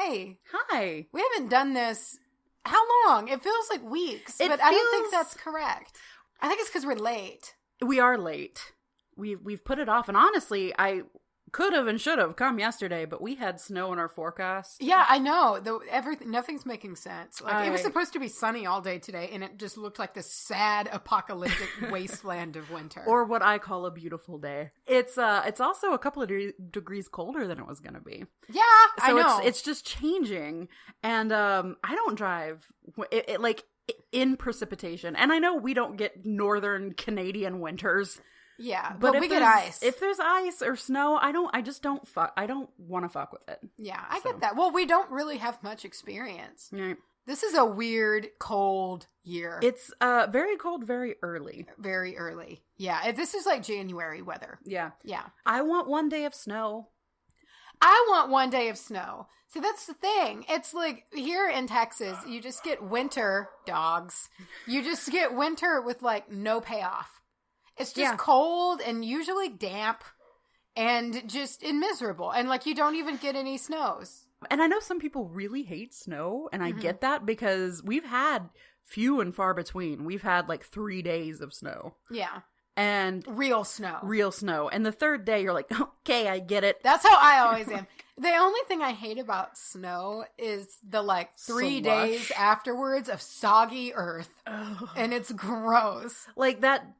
Hi. Hi. We haven't done this. How long? It feels like weeks, but I don't think that's correct. I think it's because we're late. We are late. We've put it off, and honestly, I could have and should have come yesterday, but we had snow in our forecast. Yeah, I know. Nothing's making sense. Like it was supposed to be sunny all day today, and it just looked like this sad apocalyptic wasteland of winter. Or what I call a beautiful day. It's also a couple of degrees colder than it was going to be. Yeah, I know. It's just changing, and I don't drive in precipitation, and I know we don't get northern Canadian winters. Yeah, but we get ice. If there's ice or snow, I don't want to fuck with it. Yeah, I get that. Well, we don't really have much experience. Right. This is a weird, cold year. It's very cold, very early. Very early. Yeah, this is like January weather. Yeah. Yeah. I want one day of snow. I want one day of snow. So that's the thing. It's like here in Texas, you just get winter, dogs. You just get winter with like no payoff. It's just cold and usually damp and just miserable. And like you don't even get any snows. And I know some people really hate snow, and I get that because we've had few and far between. We've had like 3 days of snow. Yeah. And real snow. And the third day you're like, okay, I get it. That's how I always am. The only thing I hate about snow is the like 3 days afterwards of soggy earth. Ugh. And it's gross. Like that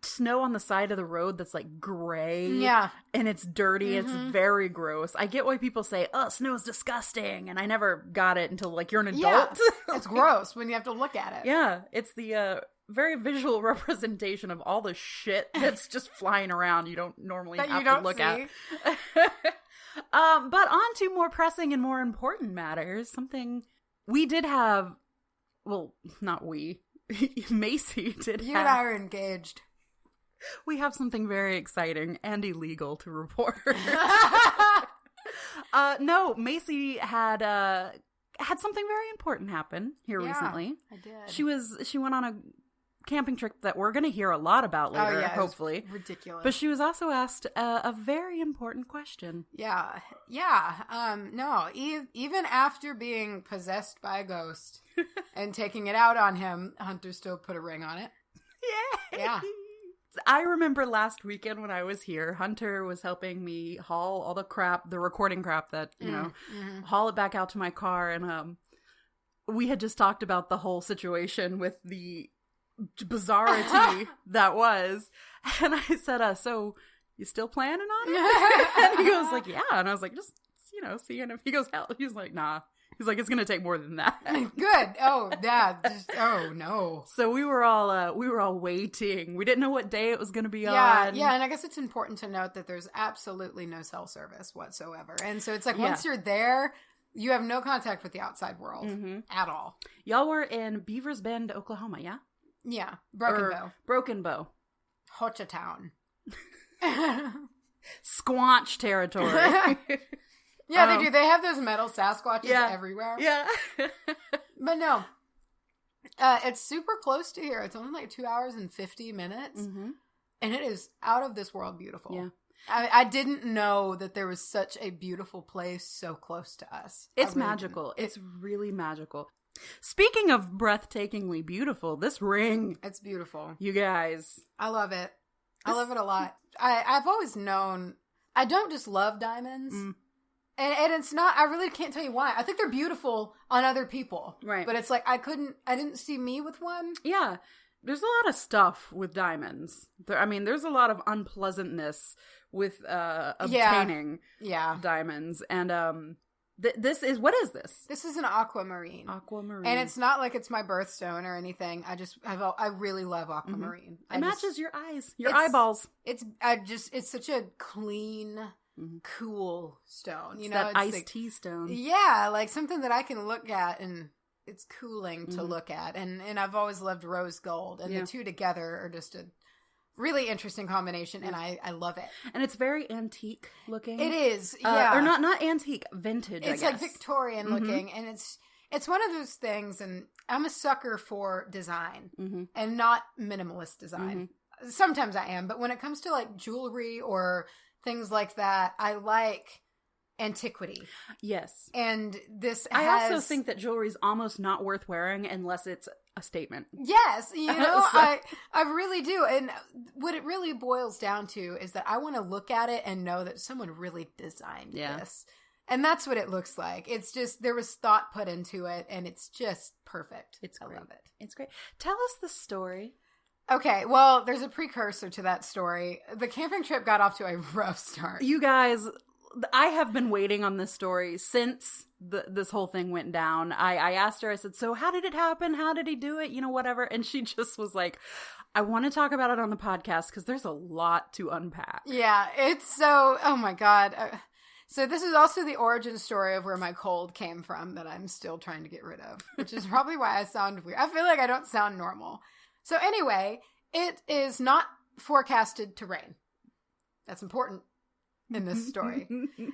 snow on the side of the road that's like gray. Yeah. And it's dirty. It's very gross. I get why people say, oh, snow's disgusting. And I never got it until like you're an adult. Yeah. It's gross when you have to look at it. Yeah. It's the very visual representation of all the shit that's just flying around you don't normally have to look at. But on to more pressing and more important matters. Something we did have, well, not we. Macy did You and I are engaged. We have something very exciting and illegal to report. No, Macy had something very important happen here recently. I did. She went on a camping trip that we're going to hear a lot about later, hopefully. Ridiculous. But she was also asked a very important question. Yeah. No, even after being possessed by a ghost and taking it out on him, Hunter still put a ring on it. Yeah. I remember last weekend when I was here, Hunter was helping me haul all the crap, the recording crap that, haul it back out to my car. And we had just talked about the whole situation with the bizarrity that was. And I said, so you still planning on it? And he goes like, yeah. And I was like, just, seeing if he goes, hell. He's like, nah. He's like, it's going to take more than that. Good. Oh, yeah. Oh, no. So we were all waiting. We didn't know what day it was going to be on. Yeah. And I guess it's important to note that there's absolutely no cell service whatsoever. And so it's like once you're there, you have no contact with the outside world at all. Y'all were in Beavers Bend, Oklahoma, yeah? Yeah. Broken Bow. Hochatown. Squanch territory. Yeah, they do. They have those metal Sasquatches everywhere. Yeah. But no. It's super close to here. It's only like 2 hours and 50 minutes. Mm-hmm. And it is out of this world beautiful. Yeah. I didn't know that there was such a beautiful place so close to us. It's magical. It's really magical. Speaking of breathtakingly beautiful, this ring. It's beautiful. You guys. I love it. I love it a lot. I've always known, I don't just love diamonds. And it's not, I really can't tell you why. I think they're beautiful on other people. Right. But it's like, I didn't see me with one. Yeah. There's a lot of stuff with diamonds. There's a lot of unpleasantness with obtaining diamonds. And what is this? This is an aquamarine. Aquamarine. And it's not like it's my birthstone or anything. I really love aquamarine. It matches your eyes, your eyeballs. It's such a clean, cool stone. It's that iced tea stone. Yeah, like something that I can look at and it's cooling to look at. And I've always loved rose gold. And the two together are just a really interesting combination, and I love it. And it's very antique looking. It is, yeah. Or not antique, vintage, It's like Victorian looking, and it's one of those things, and I'm a sucker for design, and not minimalist design. Sometimes I am, but when it comes to like jewelry or things like that, I like antiquity. Yes. And this I also think that jewelry's almost not worth wearing unless it's a statement. Yes, you know, So- I really do. And what it really boils down to is that I want to look at it and know that someone really designed this. And that's what it looks like. It's just, there was thought put into it, and it's just perfect. I love it. It's great. Tell us the story. Okay, well, there's a precursor to that story. The camping trip got off to a rough start. You guys, I have been waiting on this story since this whole thing went down. I asked her, I said, so how did it happen? How did he do it? You know, whatever. And she just was like, I want to talk about it on the podcast because there's a lot to unpack. Yeah, it's so, oh my God. So this is also the origin story of where my cold came from that I'm still trying to get rid of, which is probably why I sound weird. I feel like I don't sound normal. So anyway, it is not forecasted to rain. That's important in this story.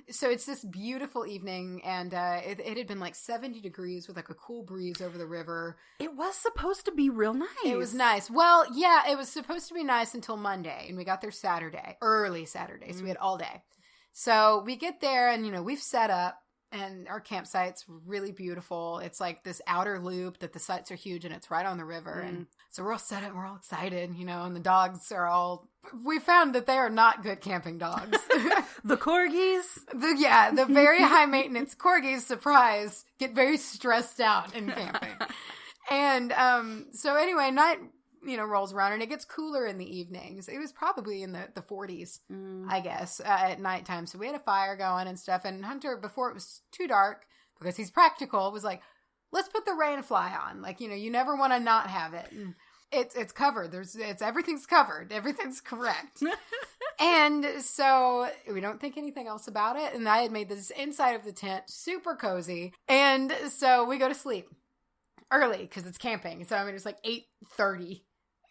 So it's this beautiful evening, and it had been like 70 degrees with like a cool breeze over the river. It was supposed to be real nice. It was nice. Well, yeah, it was supposed to be nice until Monday, and we got there Saturday, early Saturday, so we had all day. So we get there, and, you know, we've set up, and our campsite's really beautiful. It's like this outer loop that the sites are huge, and it's right on the river. And so we're all set up, we're all excited, you know, and the dogs are all, we found that they are not good camping dogs. The corgis? The very high maintenance corgis, surprise, get very stressed out in camping. And so anyway, night, you know, rolls around, and it gets cooler in the evenings. It was probably in the 40s, I guess, at nighttime. So we had a fire going and stuff. And Hunter, before it was too dark, because he's practical, was like, let's put the rain fly on. Like, you know, you never want to not have it. And it's covered. Everything's covered. Everything's correct. And so we don't think anything else about it. And I had made this inside of the tent super cozy. And so we go to sleep early because it's camping. So I mean, it's like 8:30.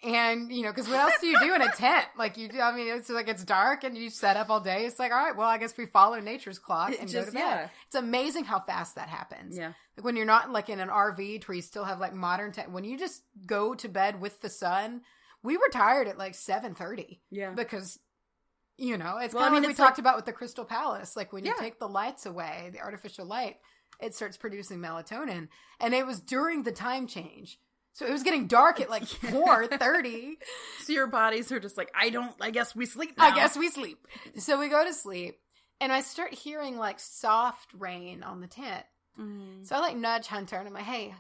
And, you know, because what else do you do in a tent? Like, it's like it's dark and you set up all day. It's like, all right, well, I guess we follow nature's clock and go to bed. Yeah. It's amazing how fast that happens. Yeah. Like when you're not like in an RV where you still have like modern tech. When you just go to bed with the sun, we were tired at like 7:30. Yeah. Because, you know, it's kind of like we talked about with the Crystal Palace. Like when you take the lights away, the artificial light, it starts producing melatonin. And it was during the time change. So it was getting dark at like 4:30. So your bodies are just like, I guess we sleep now. I guess we sleep. So we go to sleep, and I start hearing like soft rain on the tent. Mm. So I like nudge Hunter, and I'm like, hey,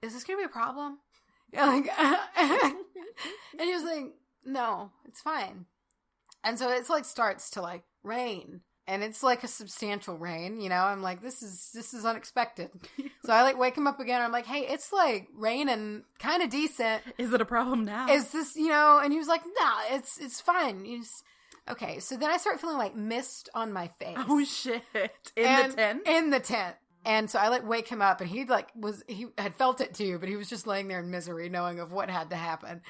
is this going to be a problem? Like, and he was like, no, it's fine. And so it's like starts to like rain. And it's like a substantial rain, you know. I'm like, this is unexpected. So I like wake him up again. I'm like, hey, it's like raining, kind of decent. Is it a problem now? Is this, you know? And he was like, nah, it's fine. Okay. So then I start feeling like mist on my face. Oh shit! In the tent. And so I like wake him up, and he had felt it too, but he was just laying there in misery, knowing of what had to happen.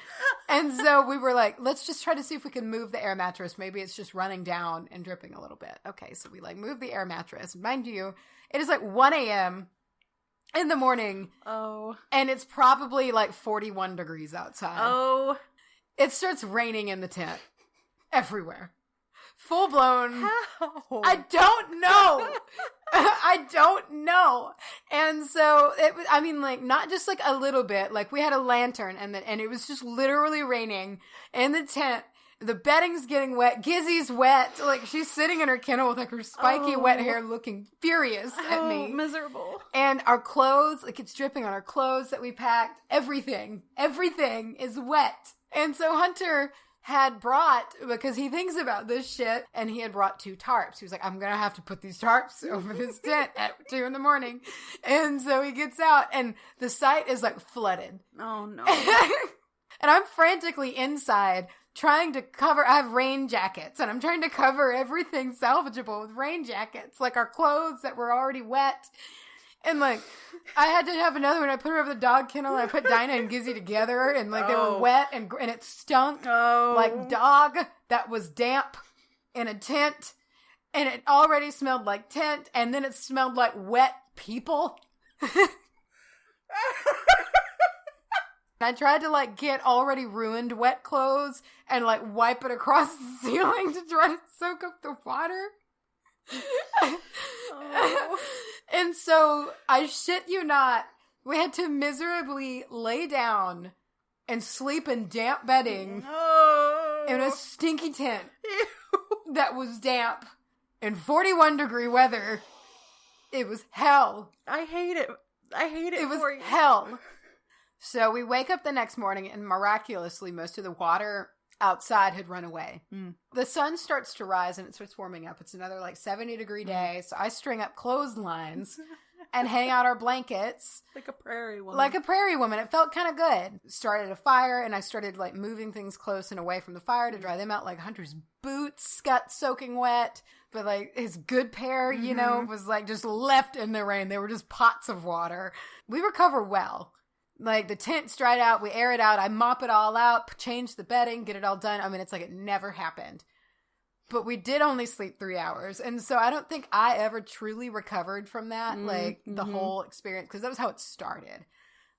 And so we were like, let's just try to see if we can move the air mattress. Maybe it's just running down and dripping a little bit. Okay, so we like move the air mattress. Mind you, it is like 1 a.m. in the morning. Oh. And it's probably like 41 degrees outside. Oh. It starts raining in the tent everywhere. Full blown. How? I don't know. I don't know. And so it was, I mean, like, not just like a little bit, like we had a lantern and it was just literally raining in the tent. The bedding's getting wet. Gizzy's wet. Like, she's sitting in her kennel with like her spiky wet hair looking furious at me. Miserable. And our clothes, like it's dripping on our clothes that we packed. Everything is wet. And so Hunter had brought, because he thinks about this shit, and he had brought 2 tarps. He was like, I'm going to have to put these tarps over this tent at 2 a.m. And so he gets out, and the site is like flooded. Oh, no. And I'm frantically inside trying to cover, I have rain jackets, and I'm trying to cover everything salvageable with rain jackets, like our clothes that were already wet. And, like, I had to have another one. I put her over the dog kennel, and I put Dinah and Gizzy together, and, like, they were wet, and it stunk like dog that was damp in a tent, and it already smelled like tent, and then it smelled like wet people. I tried to, like, get already ruined wet clothes and, like, wipe it across the ceiling to try to soak up the water. Oh. And so, I shit you not, we had to miserably lay down and sleep in damp bedding in a stinky tent that was damp in 41-degree weather. It was hell. I hate it. It was for you. hell. So we wake up the next morning and miraculously most of the water outside had run away. The sun starts to rise and it starts warming up. It's another 70-degree day. So I string up clotheslines and hang out our blankets. Like a prairie woman. Like a prairie woman. It felt kind of good. Started a fire and I started moving things close and away from the fire to dry them out. Hunter's boots got soaking wet. But his good pair, was just left in the rain. They were just pots of water. We recover well. The tent's dried out. We air it out. I mop it all out, change the bedding, get it all done. I mean, it's it never happened. But we did only sleep 3 hours. And so I don't think I ever truly recovered from that, the whole experience, because that was how it started.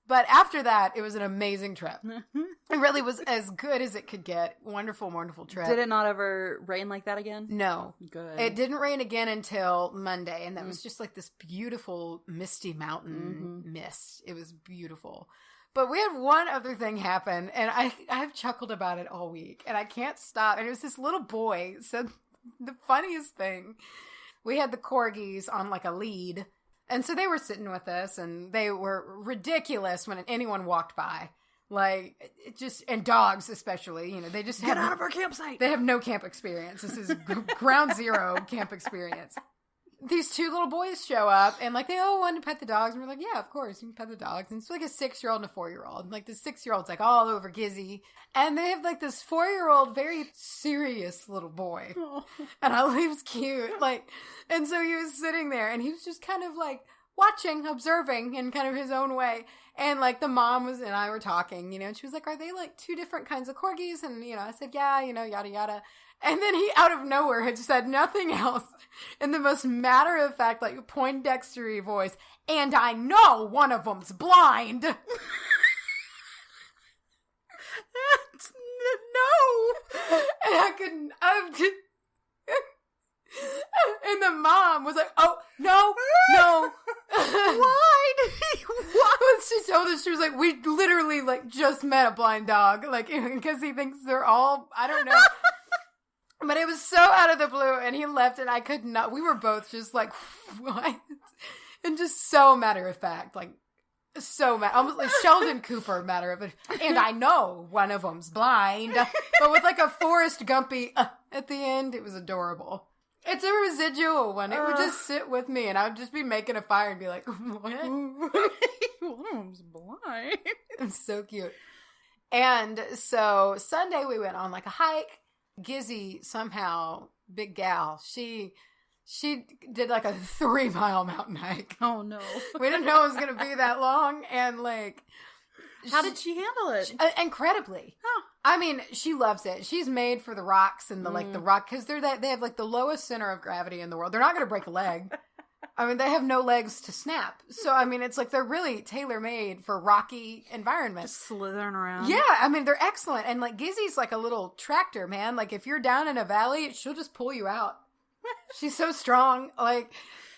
But after that, it was an amazing trip. It really was as good as it could get. Wonderful, wonderful trip. Did it not ever rain like that again? No. Good. It didn't rain again until Monday, and that was just this beautiful misty mountain mist. It was beautiful. But we had one other thing happen, and I've chuckled about it all week, and I can't stop. And it was this little boy said the funniest thing. We had the corgis on a lead. And so they were sitting with us, and they were ridiculous when anyone walked by. And dogs especially, they just Get out of our campsite! They have no camp experience. This is ground zero camp experience. These two little boys show up, and they all want to pet the dogs, and we're like, yeah, of course, you can pet the dogs. And it's a 6-year-old and a 4-year-old. The 6-year-old's all over Gizzy. And they have this 4-year-old, very serious little boy. Oh. And he was cute. And so he was sitting there, and he was just kind of watching, observing in kind of his own way. And the mom and I were talking, and she was like, are they two different kinds of corgis? And, I said, yeah, yada, yada. And then he, out of nowhere, had said nothing else in the most matter-of-fact, Poindexter-y voice, and I know one of them's blind. No! And I couldn't, and the mom was like, oh, no. Why did he, what? She told us, she was like, we literally, just met a blind dog, because he thinks they're all, I don't know. But it was so out of the blue, and he left, and I could not, we were both just what? And just so matter-of-fact, so almost like Sheldon Cooper matter of it. And I know one of them's blind, but with a Forrest Gumpy at the end. It was adorable. It's a residual one. It would just sit with me, and I would just be making a fire and be like, what? One of them's blind. It's so cute. And so Sunday we went on a hike. Gizzy somehow, big gal, she did a 3-mile mountain hike. Oh no. We didn't know it was going to be that long, and how did she handle it? Incredibly. Huh. I mean, she loves it. She's made for the rocks and the rock, because they have the lowest center of gravity in the world. They're not going to break a leg. I mean, they have no legs to snap. So, I mean, it's they're really tailor-made for rocky environments. Just slithering around. Yeah, I mean, they're excellent. And, Gizzy's a little tractor, man. If you're down in a valley, she'll just pull you out. She's so strong.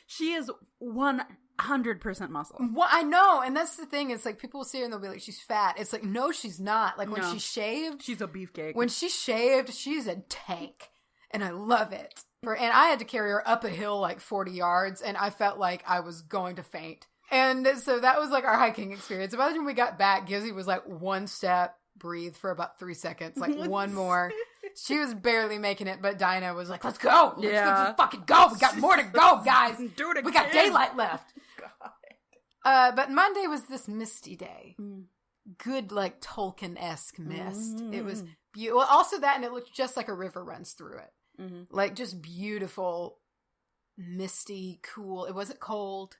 She is 100% muscle. Well, I know. And that's the thing. It's people will see her and they'll be like, she's fat. It's no, she's not. When she shaved. She's a beefcake. When she shaved, she's a tank. And I love it. And I had to carry her up a hill 40 yards, and I felt like I was going to faint. And so that was our hiking experience. By the time we got back, Gizzy was one step, breathe for about 3 seconds, one more. She was barely making it, but Dinah was like, let's go. Let's just fucking go. We got more to go, guys. Do it again. We got daylight left. God. But Monday was this misty day. Good, Tolkien-esque mist. It was beautiful. Well, also that, and it looked just like a river runs through it. Just beautiful, misty, cool. It wasn't cold,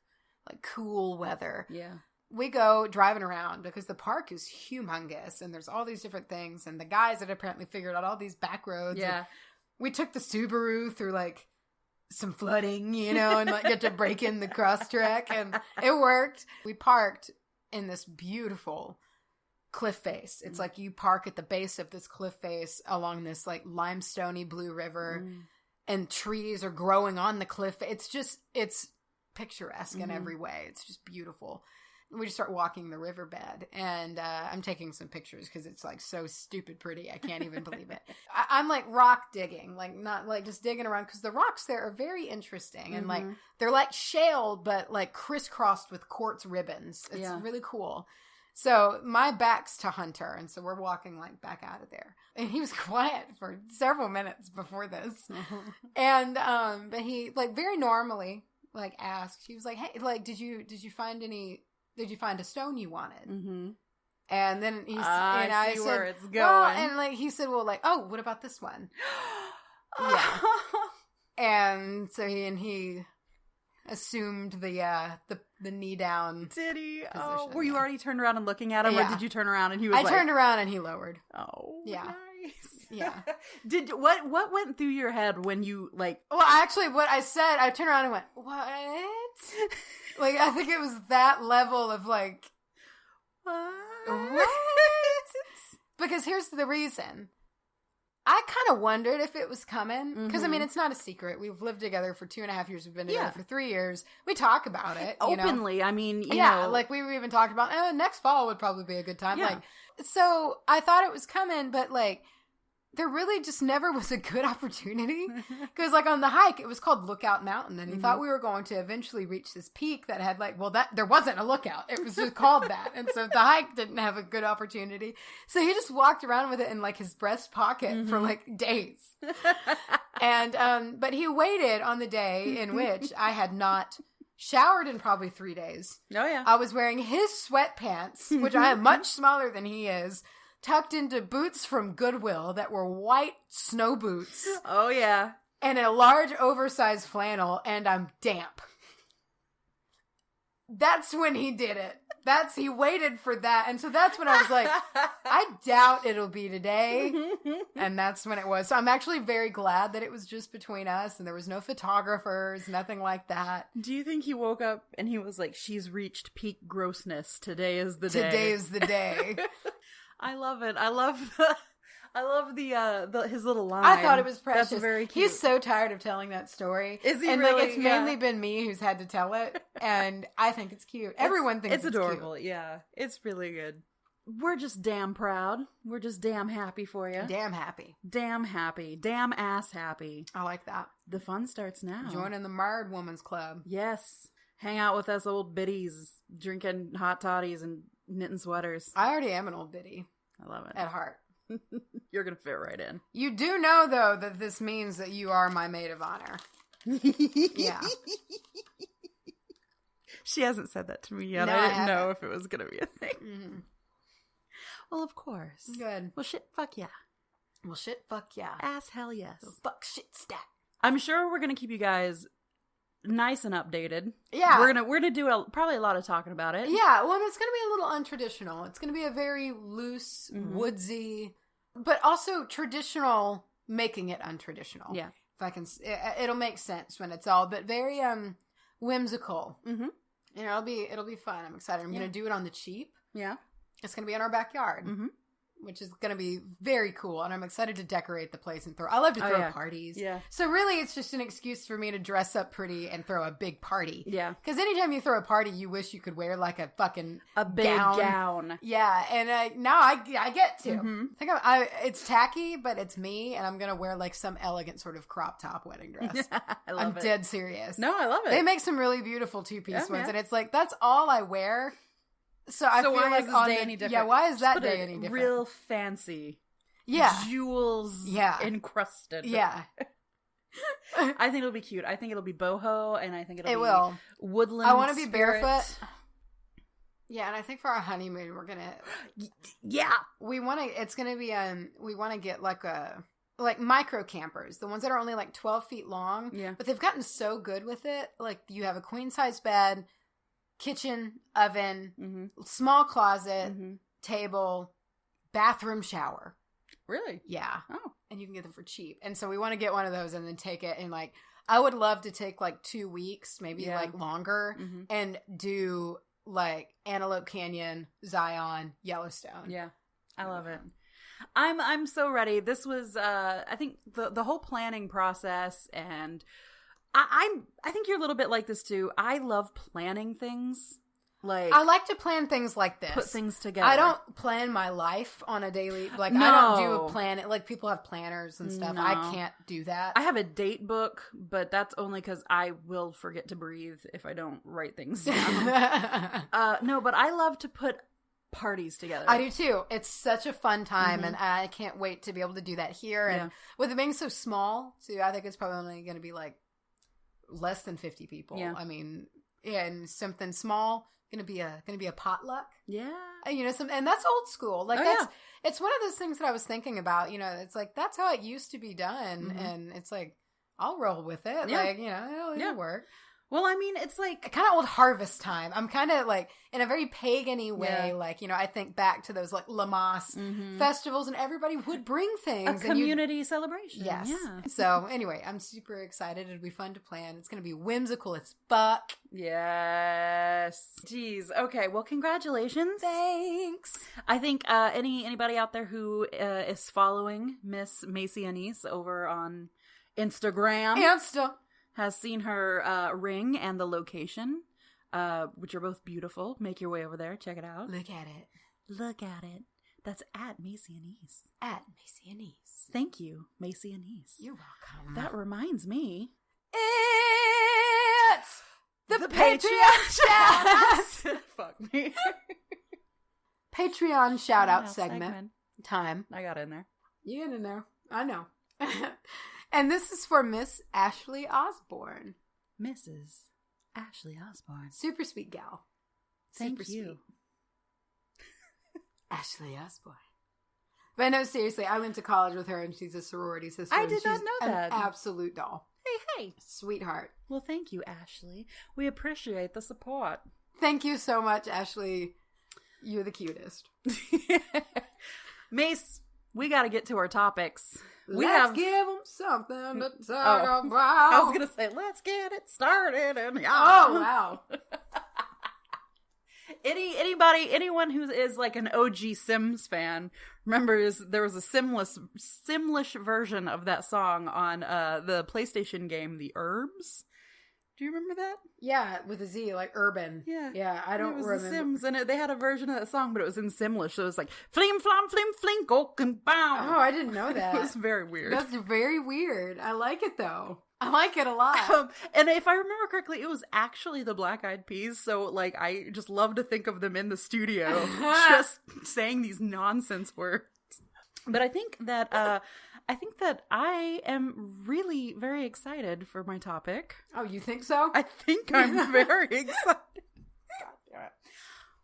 cool weather. Yeah. We go driving around because the park is humongous and there's all these different things. And the guys had apparently figured out all these back roads. Yeah. We took the Subaru through some flooding, and get to break in the cross track, and it worked. We parked in this beautiful cliff face. It's you park at the base of this cliff face along this limestoney blue river. and trees are growing on the cliff. It's picturesque in every way. It's just beautiful. We just start walking the riverbed, and I'm taking some pictures because it's like so stupid pretty. I can't even believe it. I'm like rock digging, like not like just digging around, because the rocks there are very interesting, and like they're like shale, but like crisscrossed with quartz ribbons. It's really cool. So my back's to Hunter, and so we're walking like back out of there, and he was quiet for several minutes before this, and but he like very normally like asked. He was like, "Hey, like did you find a stone you wanted?" Mm-hmm. And then he and I said, where it's going. Well, and like he said, well, like, oh, what about this one? Yeah. And so he assumed the knee down. Did he? Position, were you already turned around and looking at him, or did you turn around and he was? I turned around and he lowered. Oh, yeah. Nice. Yeah. What went through your head when you like? Well, actually, what I said, I turned around and went, "What?" Like, I think it was that level of like, what? Because here's the reason. I kind of wondered if it was coming. Because, I mean, it's not a secret. We've lived together for 2.5 years. We've been together for 3 years. We talk about it. Openly. You know? I mean, you know. Like we even talked about, next fall would probably be a good time. Yeah. Like, so I thought it was coming, but like, there really just never was a good opportunity. Because like on the hike, it was called Lookout Mountain. And he thought we were going to eventually reach this peak that had like, there wasn't a lookout. It was just called that. And so the hike didn't have a good opportunity. So he just walked around with it in like his breast pocket for like days. And, but he waited on the day in which I had not showered in probably 3 days. Oh yeah. I was wearing his sweatpants, which I am much smaller than he is, tucked into boots from Goodwill that were white snow boots. Oh, yeah. And a large oversized flannel, and I'm damp. That's when he did it. He waited for that. And so that's when I was like, I doubt it'll be today. And that's when it was. So I'm actually very glad that it was just between us and there was no photographers, nothing like that. Do you think he woke up and he was like, she's reached peak grossness. Today is the day. Today is the day. I love it. I love the his little line. I thought it was precious. That's very cute. He's so tired of telling that story. Is he and really? Like, it's mainly been me who's had to tell it, and I think it's cute. Everyone thinks it's adorable. Cute. Yeah, it's really good. We're just damn proud. We're just damn happy for you. Damn happy. Damn happy. Damn ass happy. I like that. The fun starts now. Joining the Married Woman's Club. Yes. Hang out with us old biddies, drinking hot toddies and knitting sweaters. I already am an old biddy. I love it. At heart. You're going to fit right in. You do know, though, that this means that you are my maid of honor. Yeah. She hasn't said that to me yet. No, I didn't know if it was going to be a thing. Mm-hmm. Well, of course. Good. Well, shit, fuck yeah. Well, shit, fuck yeah. Ass hell yes. So fuck shit stat. I'm sure we're going to keep you guys nice and updated. Yeah. We're gonna do probably a lot of talking about it. Yeah, well, it's gonna be a little untraditional. It's gonna be a very loose, woodsy, but also traditional, making it untraditional. Yeah. If I can, it'll make sense when it's all, but very whimsical. Mm-hmm. You know, it'll be fun. I'm excited. I'm gonna do it on the cheap. Yeah. It's gonna be in our backyard. Mm-hmm. Which is going to be very cool. And I'm excited to decorate the place and I love to throw parties. Yeah. So really it's just an excuse for me to dress up pretty and throw a big party. Yeah. Because anytime you throw a party, you wish you could wear like a fucking big gown. Yeah. And now I get to. Mm-hmm. I think it's tacky, but it's me. And I'm going to wear like some elegant sort of crop top wedding dress. I'm dead serious. No, I love it. They make some really beautiful two-piece ones. And it's like, that's all I wear. So I feel like on day any different? Yeah, why is that day any different? Real fancy. Yeah. Jewels encrusted. Yeah. I think it'll be cute. I think it'll be boho, and I think it'll be woodland. I want to be barefoot. Yeah, and I think for our honeymoon, we're gonna. Yeah, we want to. It's gonna be we want to get like micro campers, the ones that are only like 12 feet long. Yeah, but they've gotten so good with it. Like you have a queen size bed, kitchen, oven, small closet, table, bathroom, shower. Really? Yeah. Oh. And you can get them for cheap. And so we want to get one of those and then take it and like, I would love to take like 2 weeks, maybe like longer, and do like Antelope Canyon, Zion, Yellowstone. Yeah. I love it. I'm so ready. This was I think the whole planning process, and I think you're a little bit like this too. I love planning things. Like, I like to plan things like this. Put things together. I don't plan my life on a daily, like, No. I don't do a plan. Like, people have planners and stuff. No. I can't do that. I have a date book, but that's only because I will forget to breathe if I don't write things down. No, but I love to put parties together. I do too. It's such a fun time, Mhm. and I can't wait to be able to do that here. And with it being so small, too, I think it's probably only going to be like less than 50 people. Yeah. I mean, and something small. Gonna be a potluck, Yeah. you know, and that's old school. Like it's one of those things that I was thinking about. You know, it's like that's how it used to be done, Mhm. and it's like I'll roll with it. Yeah. Like, you know, it'll work. Well, I mean, it's like Kind of old harvest time. I'm kind of like in a very pagan-y way. Yeah. Like, you know, I think back to those like Lamas festivals, and everybody would bring things. a and community celebration. Yes. Yeah. So anyway, I'm super excited. It'll be fun to plan. It's going to be whimsical as fuck. Yes. Jeez. Okay. Well, congratulations. Thanks. I think anybody out there who is following Miss Macy Anise over on Instagram Insta. has seen her ring and the location, which are both beautiful. Make your way over there. Check it out. Look at it. Look at it. That's at Macy Anise. At Macy Anise. Thank you, Macy Anise. You're welcome. That reminds me. It's the Patreon shout-outs. Fuck me. Patreon shout-out segment. Time. I got in there. You get in there. I know. And this is for Miss Ashley Osborne. Mrs. Ashley Osborne. Super sweet gal. Thank Super you. Sweet. Ashley Osborne. But no, seriously, I went to college with her, and she's a sorority sister. I and did not she's know that. An absolute doll. Hey. Sweetheart. Well, thank you, Ashley. We appreciate the support. Thank you so much, Ashley. You're the cutest. Mace, we got to get to our topics. Let's give them something to talk about. I was going to say, let's get it started. And Oh, wow. Anyone who is like an OG Sims fan remembers there was a Simlish version of that song on the PlayStation game, The Herbs. Do you remember that? Yeah, with a Z, like urban. Yeah. Yeah, I don't remember. It was The Sims, and they had a version of that song, but it was in Simlish, so it was like, flim, flam, flim, flink, oak, and bow. Oh, I didn't know that. It was very weird. That's very weird. I like it, though. I like it a lot. And if I remember correctly, it was actually the Black Eyed Peas, so, like, I just love to think of them in the studio, just saying these nonsense words. But I think that I am really very excited for my topic. Oh, you think so? I think I'm very excited. God damn it.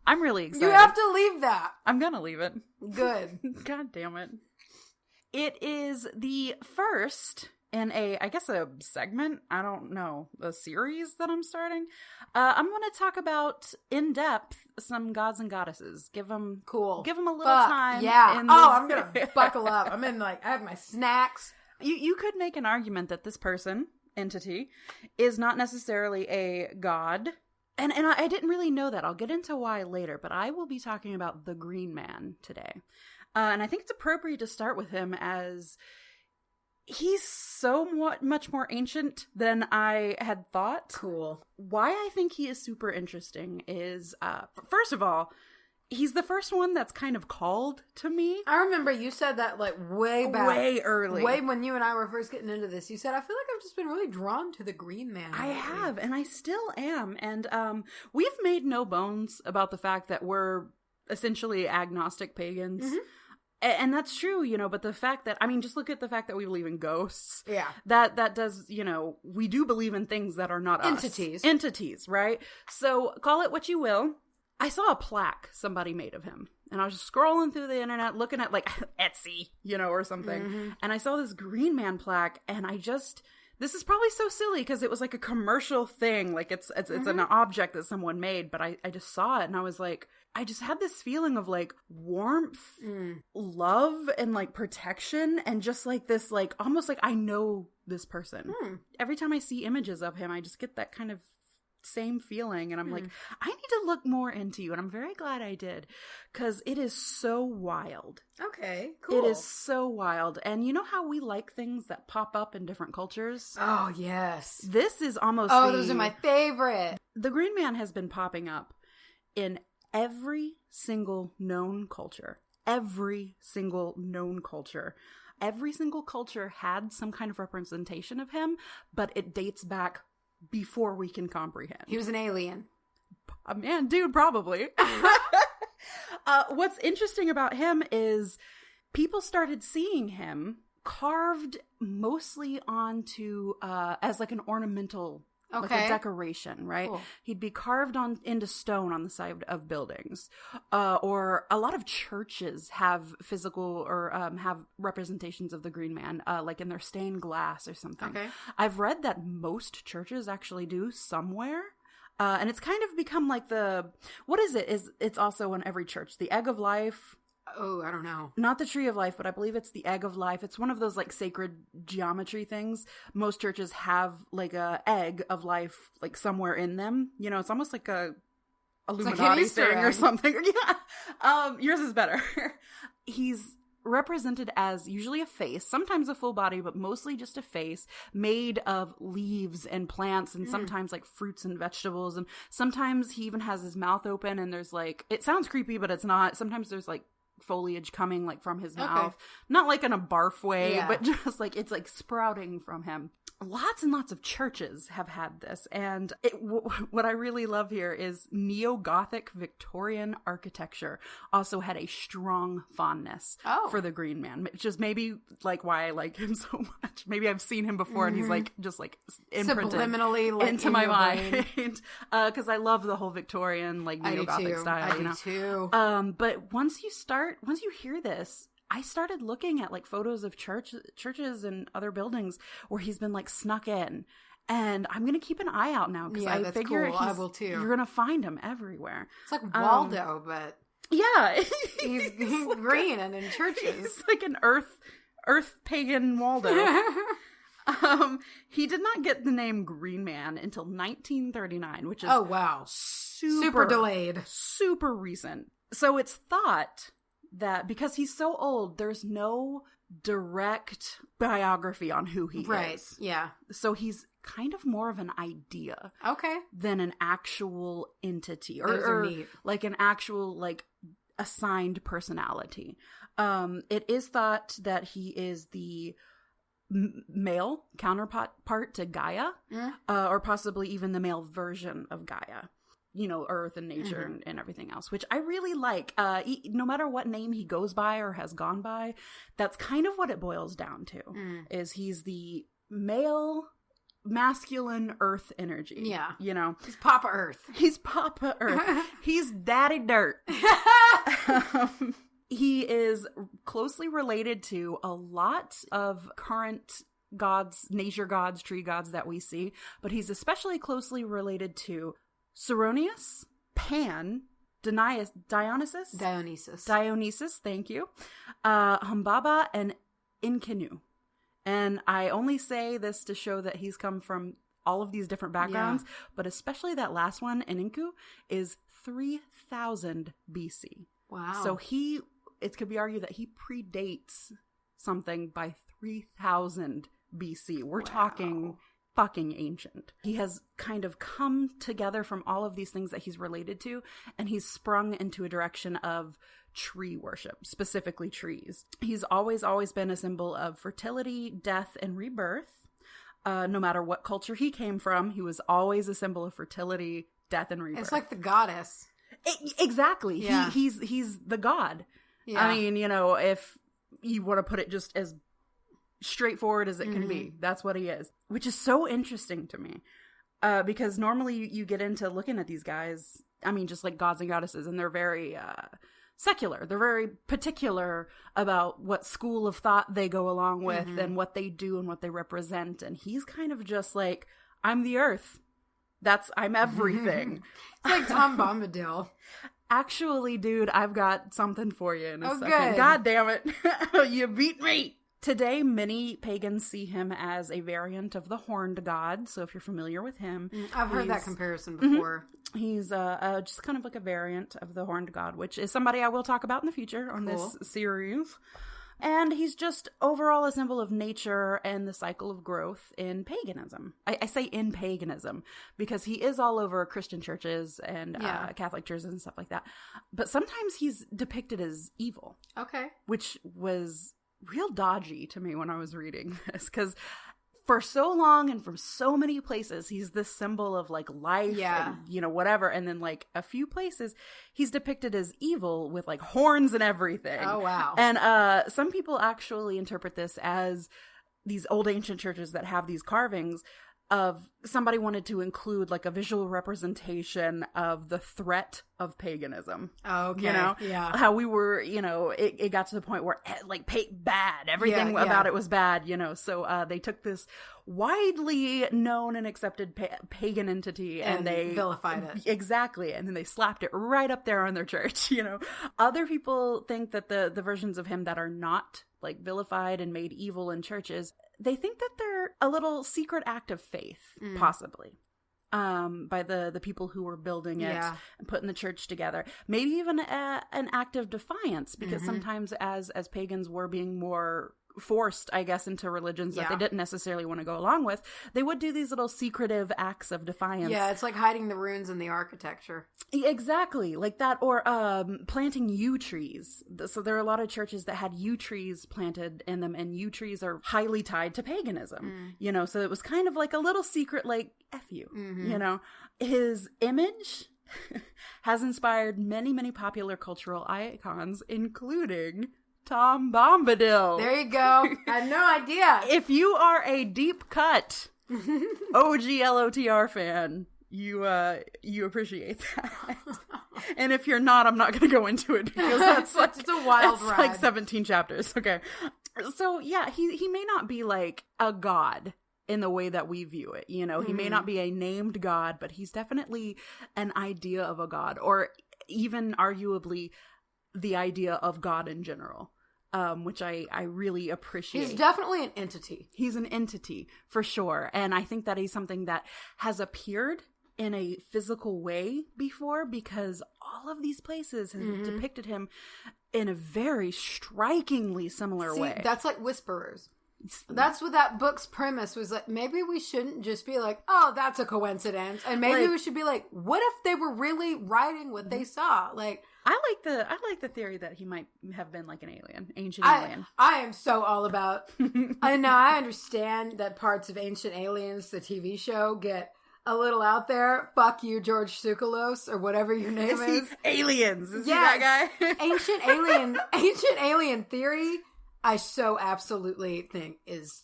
I'm really excited. You have to leave that. I'm gonna leave it. Good. God damn it. It is the first in a segment, I don't know, a series that I'm starting. I'm going to talk about, in depth, some gods and goddesses. Give them a little time. Yeah. I'm going to buckle up. I have my snacks. You could make an argument that this person, entity, is not necessarily a god. And I didn't really know that. I'll get into why later, but I will be talking about the Greenman today. And I think it's appropriate to start with him as he's so much more ancient than I had thought. Cool. Why I think he is super interesting is, first of all, he's the first one that's kind of called to me. I remember you said that like way back. Way early. Way when you and I were first getting into this. You said, I feel like I've just been really drawn to the Greenman. I have, and I still am. And we've made no bones about the fact that we're essentially agnostic pagans. Mm-hmm. And that's true, but the fact that, just look at the fact that we believe in ghosts. Yeah. That does, we do believe in things that are not entities. Us. Entities, right? So call it what you will. I saw a plaque somebody made of him. And I was just scrolling through the internet, looking at like Etsy, or something. Mm-hmm. And I saw this Greenman plaque, and this is probably so silly because it was like a commercial thing. Like it's an object that someone made, but I just saw it and I was like, I just had this feeling of like warmth, love, and like protection, and just like this, like almost like I know this person. Every time I see images of him, I just get that kind of same feeling. And I'm like, I need to look more into you. And I'm very glad I did, because it is so wild. Okay, cool. It is so wild. And you know how we like things that pop up in different cultures? Oh, yes. This is almost those are my favorite. The Greenman has been popping up in every single known culture. Every single known culture. Every single culture had some kind of representation of him, but it dates back before we can comprehend. He was an alien. Man, dude, probably. What's interesting about him is people started seeing him carved mostly onto as like an ornamental, like a decoration, right? Cool. He'd be carved into stone on the side of buildings. Or a lot of churches have physical or have representations of the Greenman, like in their stained glass or something. Okay. I've read that most churches actually do somewhere. And it's kind of become like what is it? It's also in every church. The egg of life. Oh, I don't know. Not the tree of life, but I believe it's the egg of life. It's one of those like sacred geometry things. Most churches have like a egg of life like somewhere in them. You know, it's almost like a Illuminati thing or something. Yeah. Yours is better. He's represented as usually a face, sometimes a full body, but mostly just a face made of leaves and plants and sometimes like fruits and vegetables. And sometimes he even has his mouth open and there's like, it sounds creepy, but it's not. Sometimes there's like foliage coming like from his mouth, not like in a barf way, but just like it's like sprouting from him. Lots and lots of churches have had this, and what I really love here is neo-Gothic Victorian architecture also had a strong fondness for the Greenman, which is maybe like why I like him so much. Maybe I've seen him before and he's like just like imprinted subliminally like, into my mind because I love the whole Victorian like neo-Gothic style. I do too. But once you hear this, I started looking at like photos of churches and other buildings where he's been like snuck in, and I'm gonna keep an eye out now because I figure I will too. You're gonna find him everywhere. It's like Waldo, but he's like green and in churches. He's like an earth pagan Waldo. He did not get the name Greenman until 1939, which is super delayed, super recent. So it's thought that because he's so old, there's no direct biography on who he is. Right, yeah. So he's kind of more of an idea. Than an actual entity. Or like an actual, like, assigned personality. It is thought that he is the male counterpart to Gaia. Or possibly even the male version of Gaia. You know, Earth and nature and everything else, which I really like. No matter what name he goes by or has gone by, that's kind of what it boils down to, is he's the male, masculine Earth energy. Yeah. You know? He's Papa Earth. He's Papa Earth. He's Daddy Dirt. He is closely related to a lot of current gods, nature gods, tree gods that we see, but he's especially closely related to Cyronius, Pan, Dionysus, thank you, Humbaba, and Inkenu. And I only say this to show that he's come from all of these different backgrounds, but especially that last one, Eninku, is 3000 BC. Wow. So it could be argued that he predates something by 3000 BC. We're talking fucking ancient. He has kind of come together from all of these things that he's related to, and he's sprung into a direction of tree worship, specifically trees. He's always been a symbol of fertility, death, and rebirth. No matter what culture he came from, he was always a symbol of fertility, death, and rebirth. It's like the goddess. Exactly. Yeah. He's the god. Yeah. I mean, you know, if you want to put it just as straightforward as it can be, that's what he is, which is so interesting to me, because normally you get into looking at these guys, I mean, just like gods and goddesses, and they're very secular, they're very particular about what school of thought they go along with and what they do and what they represent, and he's kind of just like, I'm the earth, I'm everything. It's like Tom Bombadil. Actually, dude, I've got something for you in a second. Good. God damn it. You beat me Today, many pagans see him as a variant of the horned god. So if you're familiar with him, I've heard that comparison before. He's just kind of like a variant of the horned god, which is somebody I will talk about in the future on this series. And he's just overall a symbol of nature and the cycle of growth in paganism. I say in paganism because he is all over Christian churches and Catholic churches and stuff like that. But sometimes he's depicted as evil. Okay. Which was real dodgy to me when I was reading this, because for so long and from so many places, he's this symbol of like life and, you know, whatever. And then like a few places, he's depicted as evil with like horns and everything. Oh, wow. And some people actually interpret this as these old ancient churches that have these carvings of somebody wanted to include like a visual representation of the threat of paganism. Oh, okay. You know? Yeah. How we were, you know, it got to the point where like bad. Everything about it was bad, you know. So they took this widely known and accepted pagan entity and they vilified it. Exactly. And then they slapped it right up there on their church, you know. Other people think that the versions of him that are not like vilified and made evil in churches, they think that they're a little secret act of faith, possibly, by the people who were building it and putting the church together. Maybe even an act of defiance, because sometimes as pagans were being more forced, I guess, into religions that they didn't necessarily want to go along with, they would do these little secretive acts of defiance. Yeah, it's like hiding the runes in the architecture. Exactly, like that, or planting yew trees. So there are a lot of churches that had yew trees planted in them, and yew trees are highly tied to paganism, you know, so it was kind of like a little secret, like, F you, you know. His image has inspired many, many popular cultural icons, including Tom Bombadil. There you go. I had no idea. If you are a deep cut OG LOTR fan, you appreciate that. And if you're not, I'm not going to go into it because that's like, it's a wild ride. Like 17 chapters. Okay. So yeah, he may not be like a god in the way that we view it. You know, he may not be a named god, but he's definitely an idea of a god, or even arguably the idea of God in general. Which I really appreciate. He's definitely an entity. He's an entity, for sure. And I think that he's something that has appeared in a physical way before, because all of these places have depicted him in a very strikingly similar way. That's like Whisperers. That's what that book's premise was. Like, maybe we shouldn't just be like, oh, that's a coincidence. And maybe we should be like, what if they were really writing what they saw? Like, I like the theory that he might have been like an alien, ancient alien. I am so all about. I know, I understand that parts of Ancient Aliens, the TV show, get a little out there. Fuck you, George Tsoukalos, or whatever your name is. Aliens. Is he that guy? Ancient alien theory, I so absolutely think is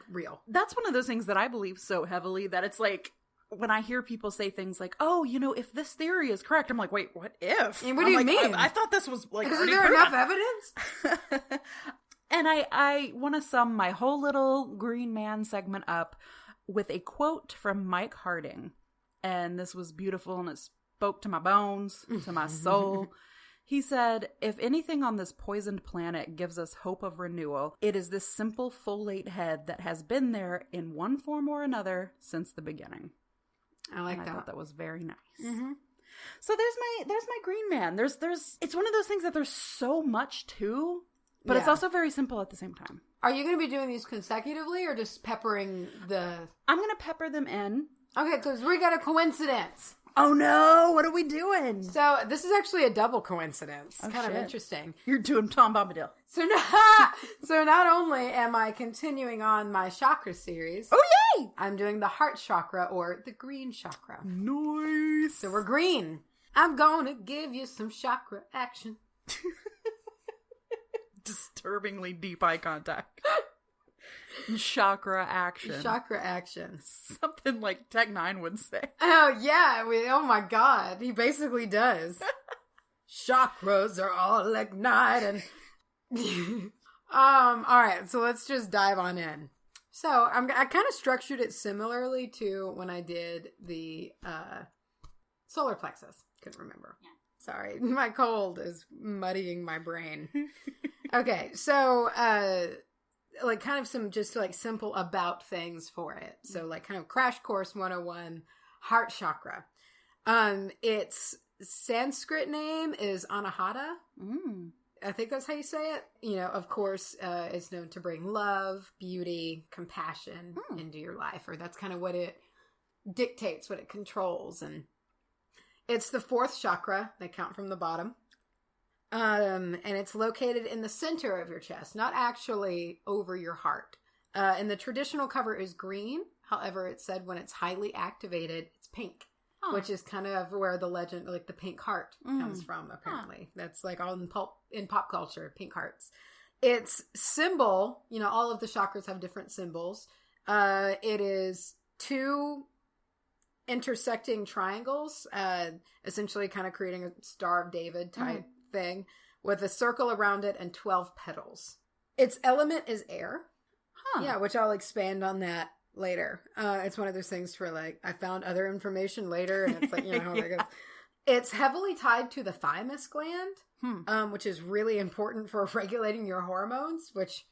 real. That's one of those things that I believe so heavily that it's like, when I hear people say things like, oh, you know, if this theory is correct, I'm like, wait, what if? And what do you mean? I thought this was like, is there enough evidence? And I want to sum my whole little Green Man segment up with a quote from Mike Harding. And this was beautiful and it spoke to my bones, to my soul. He said, if anything on this poisoned planet gives us hope of renewal, it is this simple folate head that has been there in one form or another since the beginning. I like that. I thought that was very nice. So there's my Green Man. There's it's one of those things that there's so much to, but it's also very simple at the same time. Are you going to be doing these consecutively or just peppering the... I'm going to pepper them in. Okay, because we got a coincidence. Oh no, what are we doing? So this is actually a double coincidence. It's kind of interesting. You're doing Tom Bombadil. So not only am I continuing on my chakra series. Oh yay! I'm doing the heart chakra or the green chakra. Nice. So we're green. I'm gonna give you some chakra action. Disturbingly deep eye contact. Chakra action. Chakra action. Something like Tech 9 would say. Oh, yeah. Oh, my God. He basically does. Chakras are all ignite and... all right. So let's just dive on in. So I kind of structured it similarly to when I did the solar plexus. Couldn't remember. Yeah. Sorry. My cold is muddying my brain. Okay. So... like kind of some just like simple about things for it. So like kind of crash course 101, heart chakra. Its Sanskrit name is Anahata. I think that's how you say it. You know, of course, it's known to bring love, beauty, compassion into your life, or that's kind of what it dictates, what it controls. And it's the 4th chakra. They count from the bottom. And it's located in the center of your chest, not actually over your heart. And the traditional cover is green. However, it's said when it's highly activated, it's pink. Which is kind of where the legend, like the pink heart, comes from, apparently. That's like all in pop culture, pink hearts. Its symbol, you know, all of the chakras have different symbols. It is 2 intersecting triangles, essentially kind of creating a Star of David type thing, with a circle around it and 12 petals. Its element is air. Yeah, which I'll expand on that later. It's one of those things where like I found other information later, and it's like, you know how that goes. It's heavily tied to the thymus gland, which is really important for regulating your hormones, which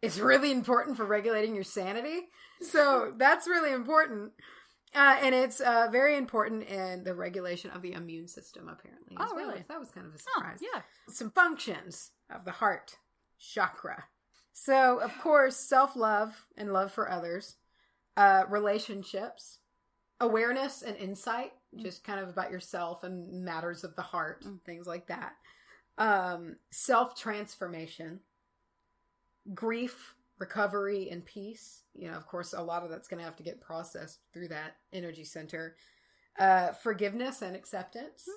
is really important for regulating your sanity. So that's really important. And it's very important in the regulation of the immune system, apparently. Oh, really? That was kind of a surprise. Yeah. Some functions of the heart chakra. So, of course, self-love and love for others. Relationships, awareness and insight, just kind of about yourself and matters of the heart, things like that. Self-transformation, grief, recovery, and peace. You know, of course, a lot of that's going to have to get processed through that energy center. Forgiveness and acceptance.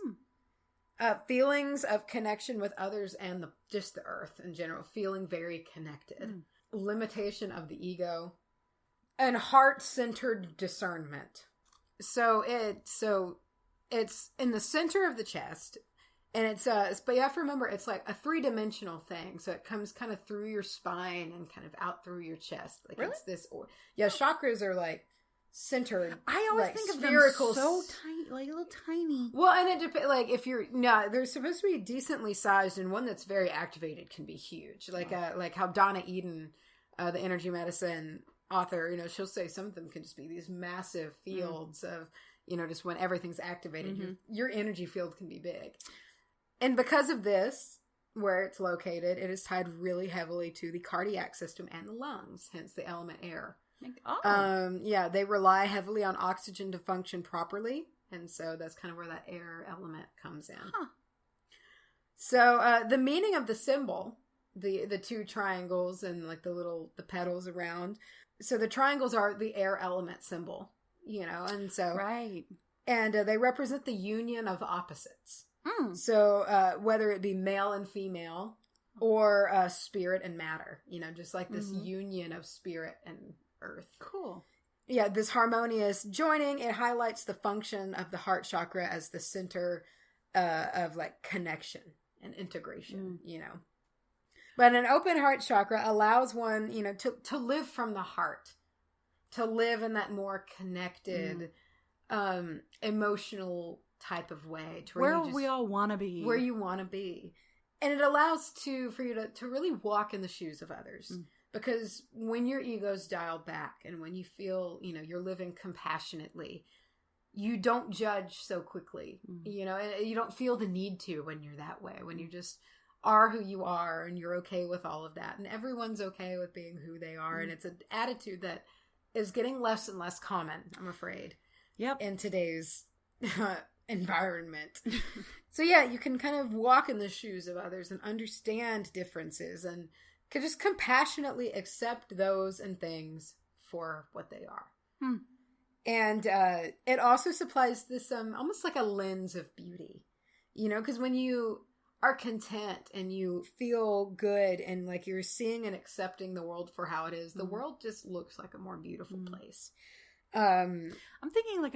Feelings of connection with others and just the earth in general, feeling very connected. Limitation of the ego. And heart-centered discernment. So it's in the center of the chest, and but you have to remember it's like a 3-dimensional thing. So it comes kind of through your spine and kind of out through your chest. Like really? It's this, chakras are like centered. I always like think of spherical, them so tiny, like a little tiny. Well, and it depends. Like if you're they're supposed to be decently sized, and one that's very activated can be huge. Like how Donna Eden, the energy medicine author, you know, she'll say some of them can just be these massive fields of, you know, just when everything's activated, your energy field can be big. And because of this, where it's located, it is tied really heavily to the cardiac system and the lungs, hence the element air. They rely heavily on oxygen to function properly, and so that's kind of where that air element comes in. So the meaning of the symbol, the 2 triangles and like the petals around. So the triangles are the air element symbol, you know, and so right, and they represent the union of opposites. So whether it be male and female, or spirit and matter, you know, just like this union of spirit and earth. Cool. Yeah, this harmonious joining, it highlights the function of the heart chakra as the center of like connection and integration, you know. But an open heart chakra allows one, you know, to live from the heart, to live in that more connected, emotional type of way. To where we all want to be. Where you want to be. And it allows for you to really walk in the shoes of others. Because when your ego's dialed back and when you feel, you know, you're living compassionately, you don't judge so quickly. You know, you don't feel the need to when you're that way. When you just are who you are and you're okay with all of that, and everyone's okay with being who they are, and it's an attitude that is getting less and less common, I'm afraid, in today's environment. So yeah, you can kind of walk in the shoes of others and understand differences and can just compassionately accept those and things for what they are. And it also supplies this almost like a lens of beauty, you know, because when you are content and you feel good and like you're seeing and accepting the world for how it is, the world just looks like a more beautiful place. I'm thinking like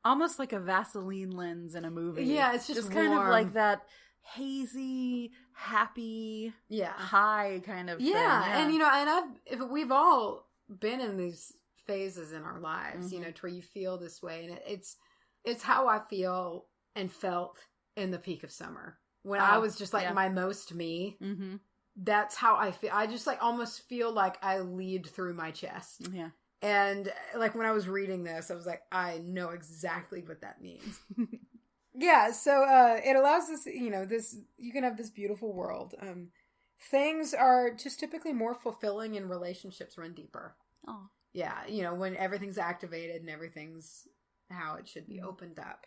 almost like a Vaseline lens in a movie. Yeah, it's just kind of like that hazy, happy, high kind of thing. Yeah, and you know, and we've all been in these phases in our lives, you know, to where you feel this way, and it's how I feel and felt in the peak of summer when I was just like my most me. that's how I feel. I just like almost feel like I lead through my chest. Yeah. And like when I was reading this, I was like, I know exactly what that means. Yeah. So it allows this, you can have this beautiful world. Things are just typically more fulfilling and relationships run deeper. Oh. Yeah. When everything's activated and everything's how it should be opened up.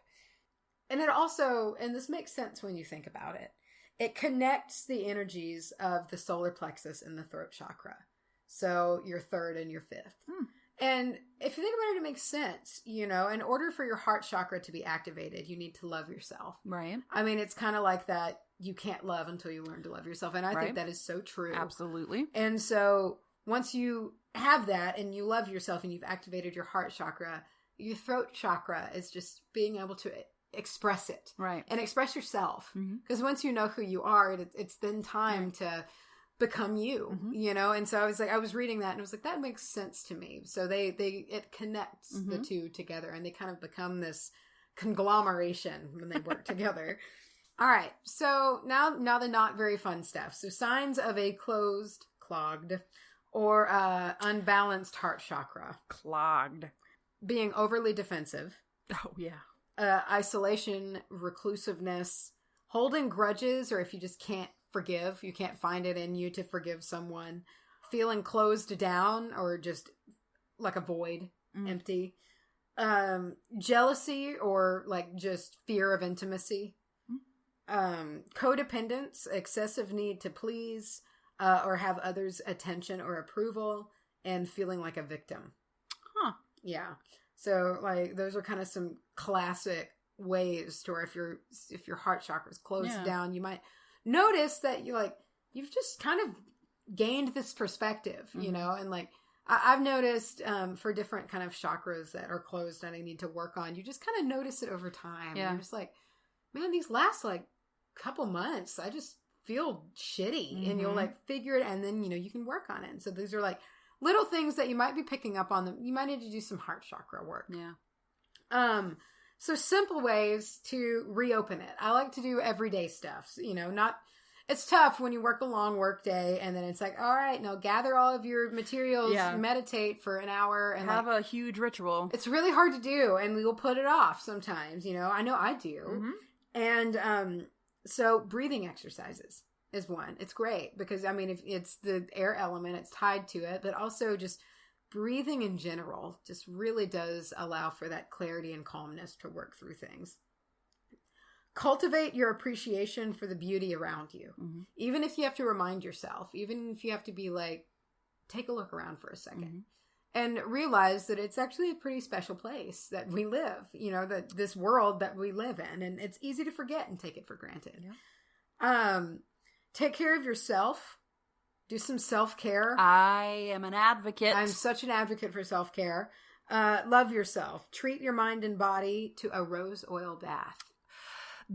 And it also, and this makes sense when you think about it, it connects the energies of the solar plexus and the throat chakra. So your third and your fifth. And if you think about it, it makes sense. In order for your heart chakra to be activated, you need to love yourself. Right. I mean, it's kind of like that. You can't love until you learn to love yourself. And I think that is so true. Absolutely. And so once you have that and you love yourself and you've activated your heart chakra, your throat chakra is just being able to express it. Right. And express yourself. Because once you know who you are, it's then time to become you, And so I was reading that and I was like, that makes sense to me. So it connects the two together and they kind of become this conglomeration when they work together. All right. So now the not very fun stuff. So signs of a clogged, or unbalanced heart chakra. Clogged. Being overly defensive. Oh, yeah. Isolation, reclusiveness, holding grudges, or if you just can't forgive, you can't find it in you to forgive someone, feeling closed down or just like a void, empty, jealousy or like just fear of intimacy, codependence, excessive need to please or have others' attention or approval, and feeling like a victim. Yeah. So like those are kind of some classic ways to where if your heart chakra is closed down, you might notice that you've just kind of gained this perspective, and like I've noticed for different kind of chakras that are closed and I need to work on, you just kind of notice it over time. Yeah. You're just like, man, these last like couple months, I just feel shitty, and you'll like figure it, and then you can work on it. And so these are like little things that you might be picking up on. You might need to do some heart chakra work. Yeah. So simple ways to reopen it. I like to do everyday stuff. It's tough when you work a long work day and then it's like, all right, now gather all of your materials, meditate for an hour, and have a huge ritual. It's really hard to do, and we will put it off sometimes. I know I do. And so breathing exercises is one. It's great because if it's the air element, it's tied to it, but also just breathing in general just really does allow for that clarity and calmness to work through things. Cultivate your appreciation for the beauty around you. Even if you have to remind yourself, even if you have to be like, take a look around for a second and realize that it's actually a pretty special place that we live, that this world that we live in, and it's easy to forget and take it for granted. Take care of yourself. Do some self-care. I am an advocate. I'm such an advocate for self-care. Love yourself. Treat your mind and body to a rose oil bath.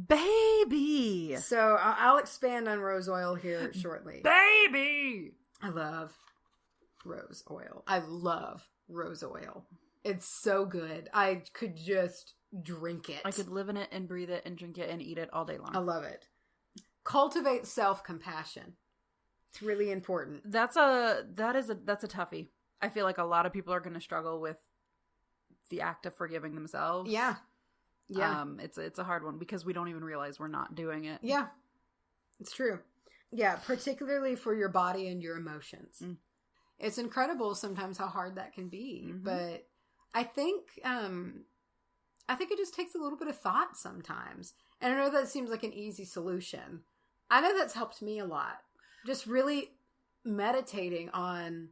Baby! So I'll expand on rose oil here shortly. Baby! I love rose oil. I love rose oil. It's so good. I could just drink it. I could live in it and breathe it and drink it and eat it all day long. I love it. Cultivate self-compassion. It's really important. That's a toughie. I feel like a lot of people are going to struggle with the act of forgiving themselves. Yeah. It's a hard one because we don't even realize we're not doing it. Yeah. It's true. Yeah, particularly for your body and your emotions. It's incredible sometimes how hard that can be, but I think it just takes a little bit of thought sometimes. And I know that seems like an easy solution. I know that's helped me a lot. Just really meditating on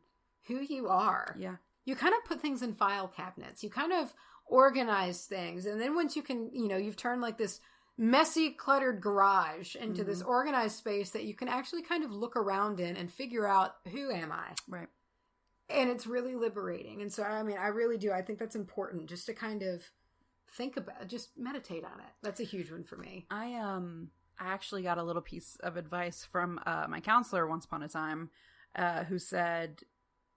who you are. Yeah. You kind of put things in file cabinets. You kind of organize things. And then once you can, you've turned like this messy, cluttered garage into this organized space that you can actually kind of look around in and figure out, who am I? Right. And it's really liberating. And so, I really do. I think that's important, just to kind of think about, just meditate on it. That's a huge one for me. I actually got a little piece of advice from my counselor once upon a time, who said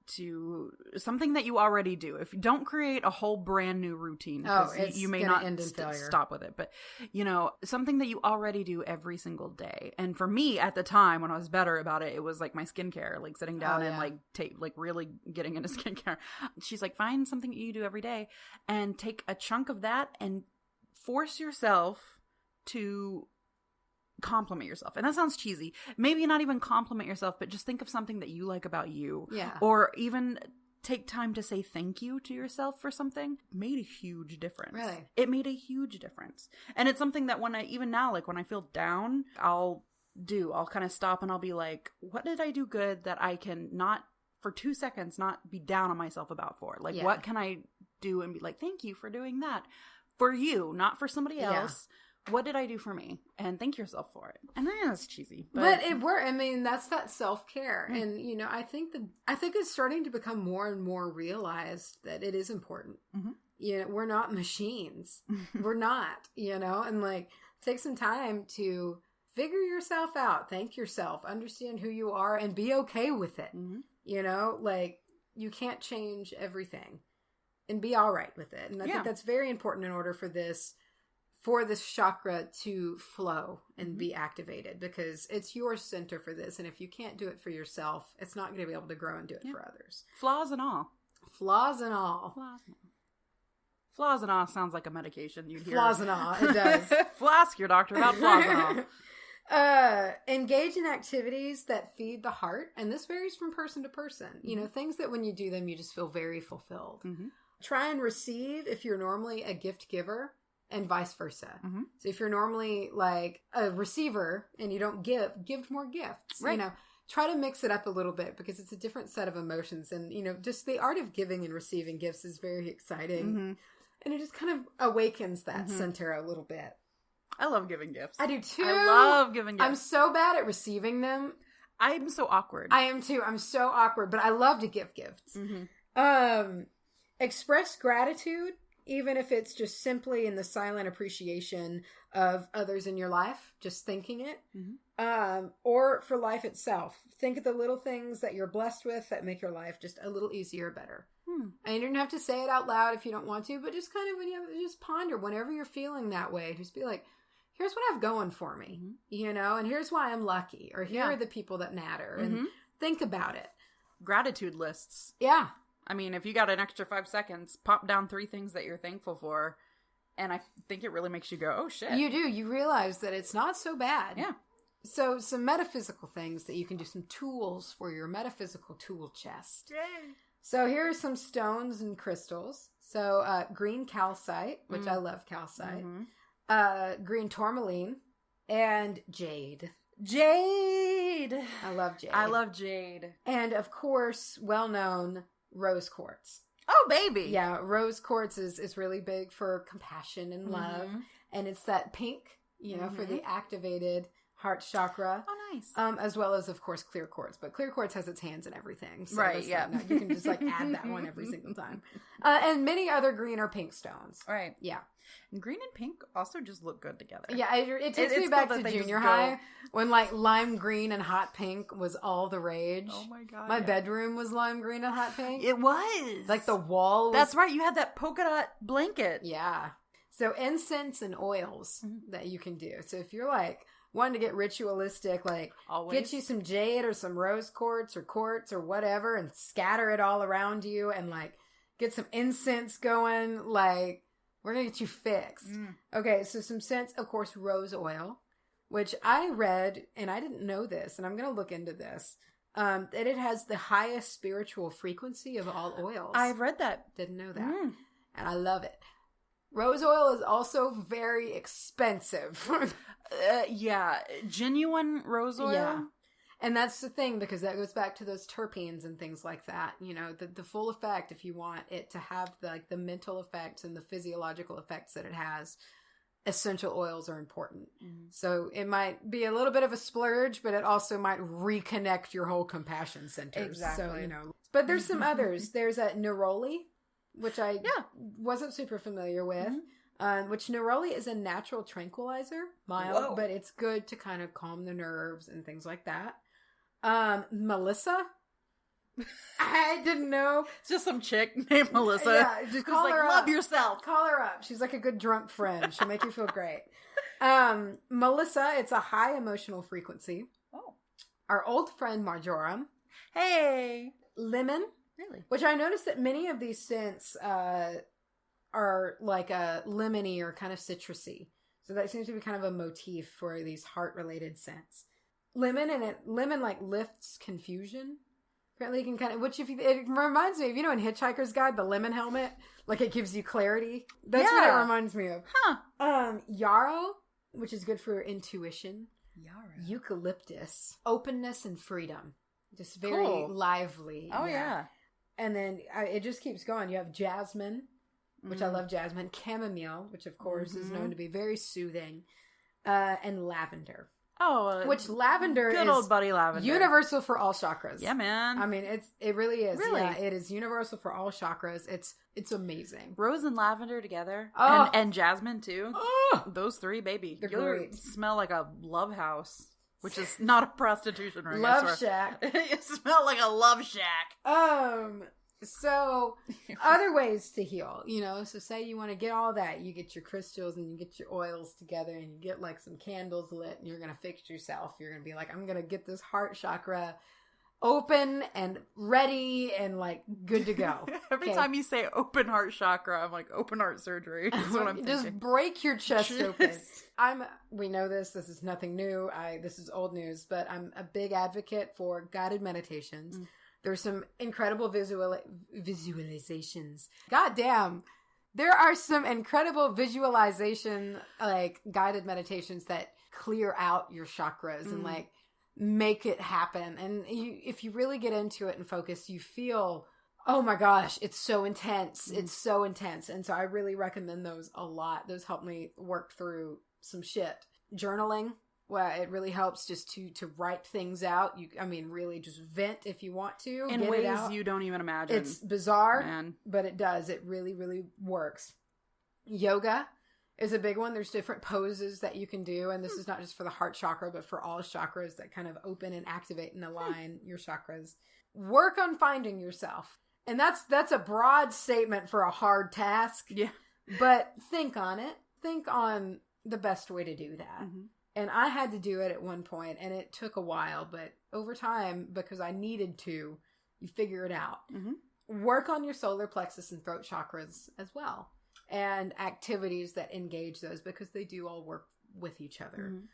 to something that you already do. If you don't create a whole brand new routine, because you may not end in stop with it, but something that you already do every single day. And for me at the time when I was better about it, it was like my skincare, like sitting down and like really getting into skincare. She's like, find something that you do every day and take a chunk of that and force yourself to compliment yourself. And that sounds cheesy. Maybe not even compliment yourself, but just think of something that you like about you. Yeah. Or even take time to say thank you to yourself for something. Made a huge difference. Really? It made a huge difference. And it's something that when I feel down, I'll kind of stop and I'll be like, what did I do good that I can not for 2 seconds not be down on myself about for? Like, what can I do and be like, thank you for doing that for you, not for somebody else. What did I do for me? And thank yourself for it. And I know that's cheesy, but it worked. I mean, that's that self-care. And, I think it's starting to become more and more realized that it is important. We're not machines. We're not, and like take some time to figure yourself out, thank yourself, understand who you are and be okay with it. Like you can't change everything and be all right with it. And I think that's very important in order for this chakra to flow and be activated, because it's your center for this. And if you can't do it for yourself, it's not going to be able to grow and do it for others. Flaws and all. Flaws and all. Flaws and all sounds like a medication you'd hear. Flaws and all. It does. Ask your doctor about flaws and all. Engage in activities that feed the heart. And this varies from person to person. Things that when you do them, you just feel very fulfilled. Try and receive if you're normally a gift giver. And vice versa. So if you're normally like a receiver and you don't give more gifts. Right. Try to mix it up a little bit, because it's a different set of emotions. And, just the art of giving and receiving gifts is very exciting. And it just kind of awakens that center a little bit. I love giving gifts. I do too. I love giving gifts. I'm so bad at receiving them. I'm so awkward. I am too. I'm so awkward, but I love to give gifts. Express gratitude. Even if it's just simply in the silent appreciation of others in your life, just thinking it, or for life itself. Think of the little things that you're blessed with that make your life just a little easier, better. And you don't have to say it out loud if you don't want to, but just kind of just ponder whenever you're feeling that way. Just be like, here's what I've going for me, and here's why I'm lucky, or here are the people that matter, and think about it. Gratitude lists. Yeah. I mean, if you got an extra 5 seconds, pop down 3 things that you're thankful for. And I think it really makes you go, oh, shit. You do. You realize that it's not so bad. Yeah. So some metaphysical things that you can do, some tools for your metaphysical tool chest. Yay. So here are some stones and crystals. So green calcite, which I love calcite. Green tourmaline, and jade. Jade. I love jade. I love jade. And of course, well-known rose quartz. Oh, baby. Yeah, rose quartz is really big for compassion and love. And it's that pink, for the activated heart chakra. Oh, nice. As well as, of course, clear quartz. But clear quartz has its hands in everything. So right, yeah. Like, no, you can just add that one every single time. And many other green or pink stones. Right. Yeah. And green and pink also just look good together. Yeah, it takes me back to junior high when lime green and hot pink was all the rage. Oh my god. My bedroom was lime green and hot pink. It was. Like the wall was... That's right, you had that polka dot blanket. Yeah. So incense and oils that you can do. So if you're wanting to get ritualistic, always get you some jade or some rose quartz or whatever and scatter it all around you and get some incense going, we're going to get you fixed. Okay, so some scents, of course, rose oil, which I read, and I didn't know this, and I'm going to look into this, that it has the highest spiritual frequency of all oils. I've read that. Didn't know that. And I love it. Rose oil is also very expensive. Yeah, genuine rose oil. Yeah. And that's the thing, because that goes back to those terpenes and things like that. The full effect, if you want it to have the mental effects and the physiological effects that it has, essential oils are important. So it might be a little bit of a splurge, but it also might reconnect your whole compassion centers. Exactly. So, but there's some others. There's a neroli, which I wasn't super familiar with. Which neroli is a natural tranquilizer, mild, but it's good to kind of calm the nerves and things like that. Melissa, I didn't know. It's just some chick named Melissa. Yeah, just call her up. Love yourself. Call her up. She's like a good drunk friend. She'll make you feel great. Melissa, it's a high emotional frequency. Oh. Our old friend Marjoram. Hey. Lemon. Really? Which I noticed that many of these scents are like a lemony or kind of citrusy. So that seems to be kind of a motif for these heart-related scents. Lemon, and lemon like lifts confusion. Apparently you can kind of, it reminds me of, in Hitchhiker's Guide, the lemon helmet, like it gives you clarity. That's what it reminds me of. Yarrow, which is good for intuition. Yarrow. Eucalyptus, openness and freedom. Just very lively. Oh, yeah. And then it just keeps going. You have jasmine, which I love jasmine. Chamomile, which of course is known to be very soothing. And lavender. Oh, which lavender good is old buddy lavender. Universal for all chakras. Yeah, man. I mean, it really is. Really? Yeah, it is universal for all chakras. It's amazing. Rose and lavender together. Oh. And jasmine too. Oh. Those three, baby. They're You'll great. Smell like a love house. Which is not a prostitution ring. Love shack. You smell like a love shack. So other ways to heal, so say you want to get all that, you get your crystals and you get your oils together and you get like some candles lit and you're going to fix yourself. You're going to be like, I'm going to get this heart chakra open and ready and like good to go. Every time you say open heart chakra, I'm like, open heart surgery. That's what I'm thinking. Just break your chest open. We know this is nothing new. This is old news, but I'm a big advocate for guided meditations. There's some incredible visualizations. Goddamn. There are some incredible visualization, like guided meditations that clear out your chakras and like make it happen. And if you really get into it and focus, you feel, oh my gosh, it's so intense. It's so intense. And so I really recommend those a lot. Those help me work through some shit. Journaling. Well, it really helps just to write things out. Really just vent if you want to. In ways you don't even imagine. It's bizarre, man. But it does. It really, really works. Yoga is a big one. There's different poses that you can do. And this is not just for the heart chakra, but for all chakras that kind of open and activate and align your chakras. Work on finding yourself. And that's a broad statement for a hard task. Yeah. But think on it. Think on the best way to do that. Mm-hmm. And I had to do it at one point, and it took a while, but over time, because I needed to, you figure it out. Mm-hmm. Work on your solar plexus and throat chakras as well, and activities that engage those, because they do all work with each other. Mm-hmm.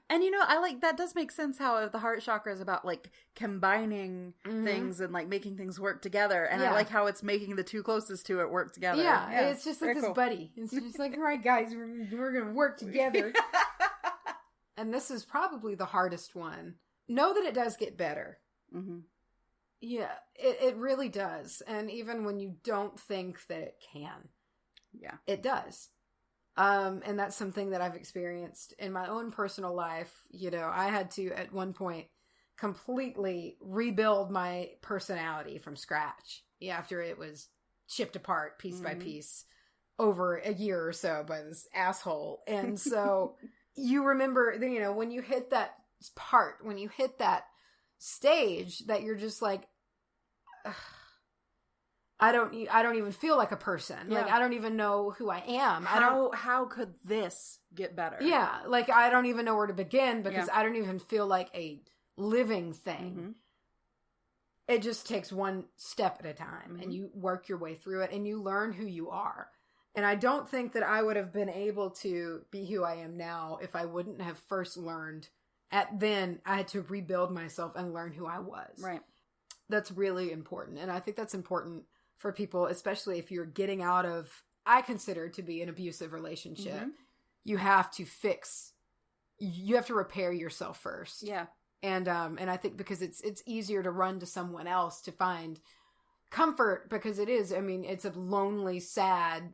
And I like, that does make sense how the heart chakra is about like combining things and like making things work together. And I like how it's making the two closest to it work together. Yeah. It's just like this buddy. It's just like, all right, guys, we're going to work together. And this is probably the hardest one. Know that it does get better. Mm-hmm. Yeah, it really does. And even when you don't think that it can. Yeah. It does. And that's something that I've experienced in my own personal life. I had to, at one point, completely rebuild my personality from scratch after it was chipped apart piece by piece over a year or so by this asshole. And so you remember, when you hit that part, when you hit that stage that you're just like, ugh, I don't even feel like a person. Yeah. Like, I don't even know who I am. How could this get better? Yeah. Like, I don't even know where to begin because I don't even feel like a living thing. Mm-hmm. It just takes one step at a time and you work your way through it and you learn who you are. And I don't think that I would have been able to be who I am now if I wouldn't have first learned. Then I had to rebuild myself and learn who I was. Right. That's really important. And I think that's important for people, especially if you're getting out of, I consider to be an abusive relationship. Mm-hmm. You have to repair yourself first. Yeah. And I think because it's easier to run to someone else to find comfort because it's a lonely, sad,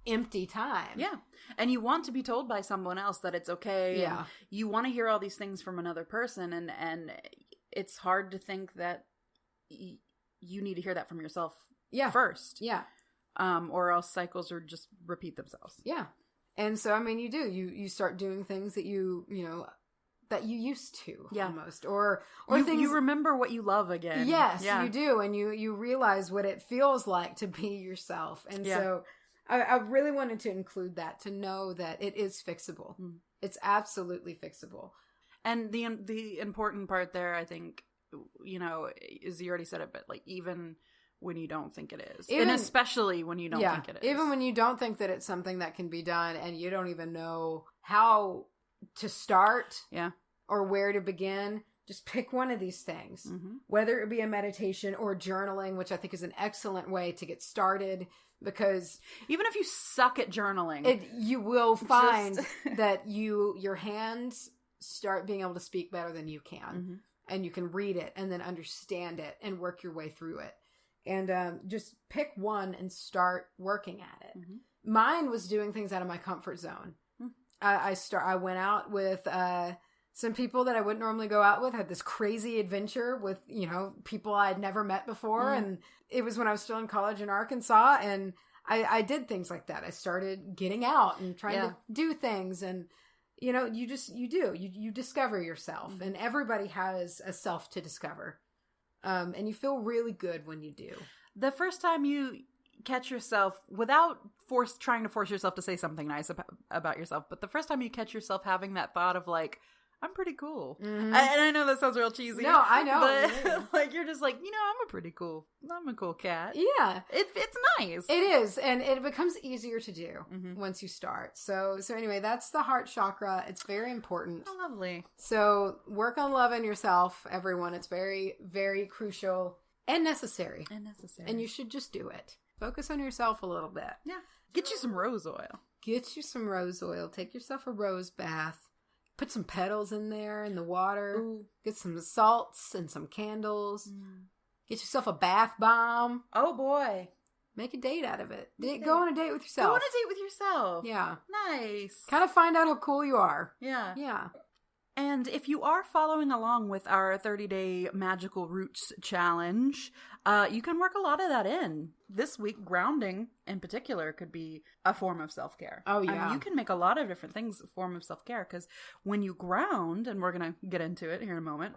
empty time. Yeah. And you want to be told by someone else that it's okay. Yeah. You want to hear all these things from another person and it's hard to think that you need to hear that from yourself first. Yeah. Or else cycles are just repeat themselves. Yeah. And so, you do. You start doing things that you that you used to, Yeah. almost, or things you remember what you love again. Yes, Yeah. you do, and you realize what it feels like to be yourself, and Yeah. so I really wanted to include that, to know that it is fixable. It's absolutely fixable. And the important part there, I think, you know, is you already said it, but like even when you don't think it is, and especially when you don't think it is, even when you don't think that it's something that can be done, and you don't even know how to start, or where to begin. Just pick one of these things, whether it be a meditation or journaling, which I think is an excellent way to get started, because even if you suck at journaling, you will find that your hands start being able to speak better than you can, and you can read it and then understand it and work your way through it. And just pick one and start working at it. Mine was doing things out of my comfort zone. I went out with some people that I wouldn't normally go out with. I had this crazy adventure with, you know, people I'd never met before. And it was when I was still in college in Arkansas. And I did things like that. I started getting out and trying to do things. And, you know, you discover yourself. And everybody has a self to discover. And you feel really good when you do. The first time you catch yourself, without trying to force yourself to say something nice about yourself, but the first time you catch yourself having that thought of like, I'm pretty cool. And I know that sounds real cheesy. No, I know. But like, you're just like, you know, I'm a cool cat. Yeah. It's nice. It is. And it becomes easier to do once you start. So anyway, that's the heart chakra. It's very important. Oh, lovely. So work on loving yourself, everyone. It's very, very crucial and necessary. And you should just do it. Focus on yourself a little bit. Yeah. Get you some rose oil. Take yourself a rose bath. Put some petals in there in the water. Ooh. Get some salts and some candles. Get yourself a bath bomb. Oh, boy. Make a date out of it. Go on a date with yourself. Go on a date with yourself. Yeah. Nice. Kind of find out how cool you are. Yeah. Yeah. And if you are following along with our 30-day Magical Roots Challenge, you can work a lot of that in. This week, grounding in particular could be a form of self-care. Oh, yeah. I mean, you can make a lot of different things a form of self-care, because when you ground, and we're going to get into it here in a moment,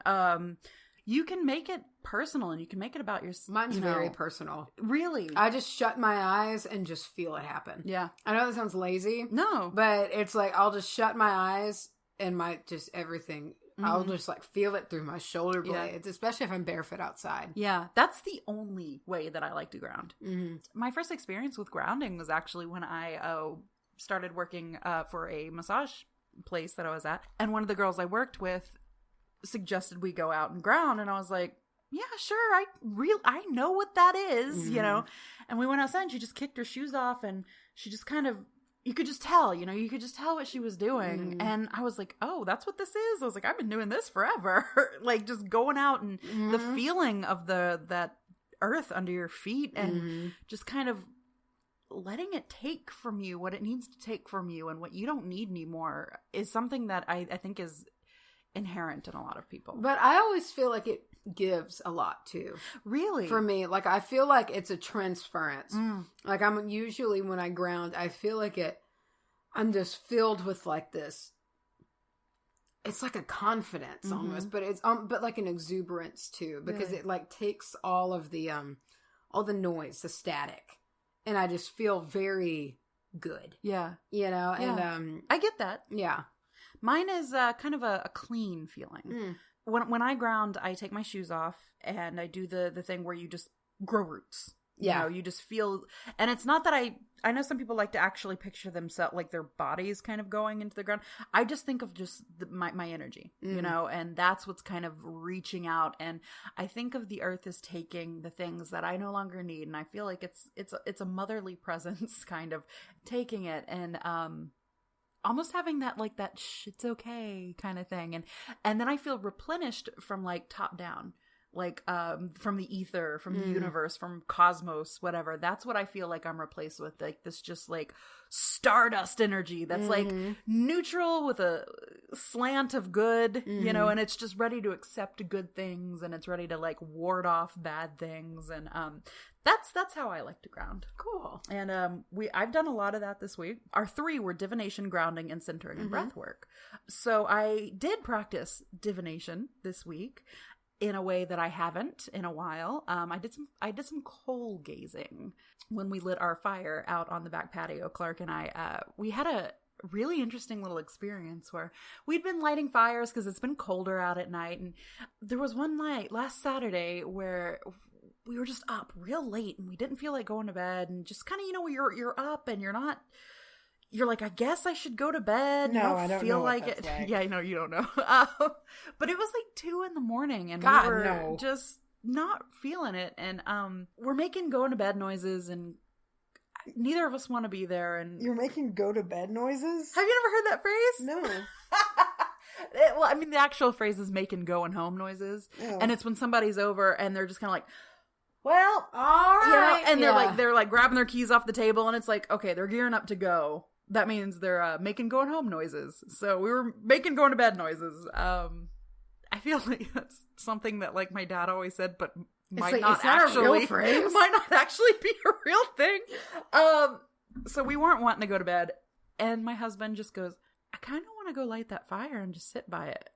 you can make it personal, and you can make it about your... Mine's very personal. Really? I just shut my eyes and just feel it happen. Yeah. I know that sounds lazy. No. But it's like, I'll just shut my eyes and everything, I'll just like feel it through my shoulder blades, especially if I'm barefoot outside. Yeah, that's the only way that I like to ground. My first experience with grounding was actually when I started working for a massage place that I was at. And one of the girls I worked with suggested we go out and ground. And I was like, yeah, sure. I know what that is, you know? And we went outside and she just kicked her shoes off and she just kind of, you could just tell, you could just tell what she was doing. And I was like, oh, that's what this is. I was like, I've been doing this forever. Like just going out and the feeling of that earth under your feet and just kind of letting it take from you what it needs to take from you and what you don't need anymore is something that I think is inherent in a lot of people. But I always feel like it gives a lot too. Really? For me, like I feel like it's a transference. Like I'm usually when I ground, I feel like I'm just filled with like this. It's like a confidence almost, but it's but like an exuberance too, because it like takes all the noise, the static, and I just feel very good. Yeah. And I get that. Yeah. Mine is kind of a clean feeling. When I ground, I take my shoes off and I do the thing where you just grow roots. Yeah. You just feel, and it's not that I know some people like to actually picture themselves, like their bodies kind of going into the ground. I just think of just my energy, and that's what's kind of reaching out. And I think of the earth as taking the things that I no longer need. And I feel like it's a motherly presence kind of taking it and, almost having that like that it's okay kind of thing, and then I feel replenished from like top down, like from the ether, from the universe, from cosmos, whatever. That's what I feel like I'm replaced with, like this just like stardust energy that's like neutral with a slant of good, you know, and it's just ready to accept good things, and it's ready to like ward off bad things, and that's how I like to ground. Cool. And I've done a lot of that this week. Our 3 were divination, grounding, and centering and breath work. So I did practice divination this week in a way that I haven't in a while. I did some coal gazing when we lit our fire out on the back patio. Clark and I we had a really interesting little experience where we'd been lighting fires because it's been colder out at night, and there was one night last Saturday where we were just up real late and we didn't feel like going to bed, and just kind of, you know, you're up and you're like, I guess I should go to bed. No, I don't feel know like what it. that's like. Yeah, I know you don't know. But it was like 2 a.m. and God, we were no. just not feeling it, and we're making going to bed noises, and neither of us want to be there. And You're making go to bed noises? have you never heard that phrase? No. Well, I mean, the actual phrase is making going home noises, Oh. and it's when somebody's over and they're just kind of like, well, All you know, right. and they're like grabbing their keys off the table, and it's like, okay, they're gearing up to go. That means they're making going home noises. So we were making going to bed noises. I feel like that's something that like my dad always said, but might like, not it's not a actually real phrase. might not actually be a real thing. So we weren't wanting to go to bed, and my husband just goes, I kind of want to go light that fire and just sit by it.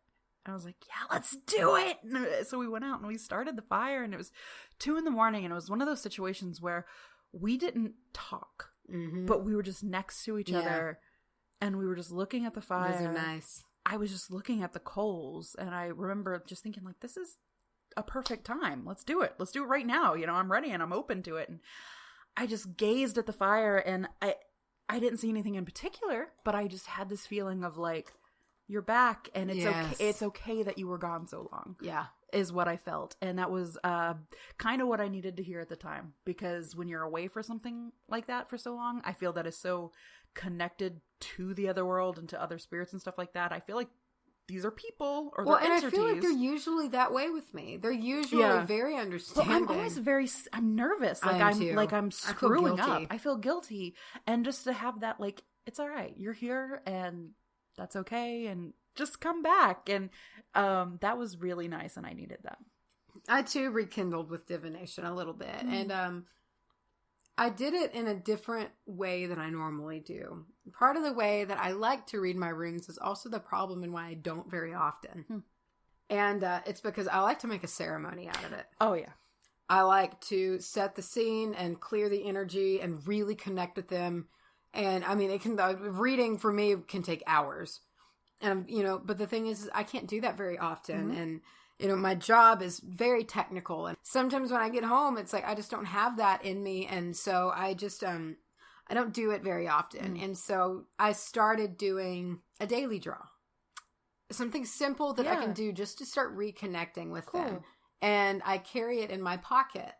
And I was like, yeah, let's do it. And so we went out and we started the fire, and it was 2 a.m. and it was one of those situations where we didn't talk, but we were just next to each other, and we were just looking at the fire. Those are nice. I was just looking at the coals, and I remember just thinking, like, this is a perfect time. Let's do it. Let's do it right now. You know, I'm ready and I'm open to it. And I just gazed at the fire, and I didn't see anything in particular, but I just had this feeling of like, you're back, and it's okay. It's okay that you were gone so long. Yeah. Is what I felt. And that was kind of what I needed to hear at the time, because when you're away for something like that for so long, I feel that is so connected to the other world and to other spirits and stuff like that. I feel like these are people or they're entities. And I feel like they're usually that way with me. They're usually very understanding. Well, I'm always I'm nervous. Like I'm screwing up. I feel guilty. And just to have that, like, it's all right. You're here and that's okay. And just come back. And that was really nice, and I needed that. I too rekindled with divination a little bit. And I did it in a different way than I normally do. Part of the way that I like to read my runes is also the problem and why I don't very often. And it's because I like to make a ceremony out of it. Oh, yeah. I like to set the scene and clear the energy and really connect with them. And I mean, reading for me can take hours. And, you know, but the thing is I can't do that very often. And, you know, my job is very technical. And sometimes when I get home, it's like I just don't have that in me. And so I just, I don't do it very often. And so I started doing a daily draw. Something simple that I can do just to start reconnecting with them. And I carry it in my pocket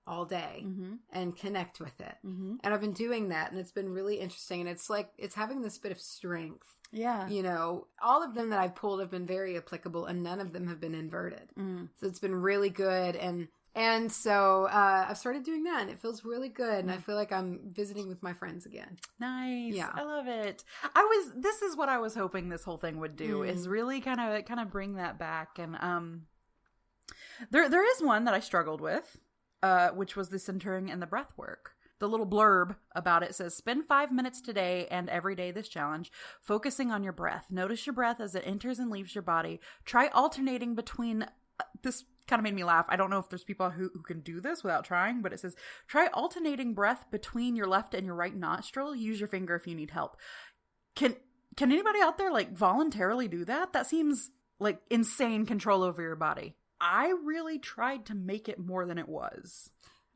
all day and connect with it. And I've been doing that, and it's been really interesting. And it's like, it's having this bit of strength. Yeah. You know, all of them that I've pulled have been very applicable, and none of them have been inverted. So it's been really good. And so I've started doing that, and it feels really good. And I feel like I'm visiting with my friends again. Nice. Yeah. I love it. This is what I was hoping this whole thing would do, is really kind of bring that back. And there is one that I struggled with, which was the centering and the breath work. The little blurb about it says, spend 5 minutes today and every day this challenge, focusing on your breath. Notice your breath as it enters and leaves your body. Try alternating between, this kind of made me laugh. I don't know if there's people who can do this without trying, but it says, try alternating breath between your left and your right nostril. Use your finger if you need help. Can anybody out there like voluntarily do that? That seems like insane control over your body. I really tried to make it more than it was.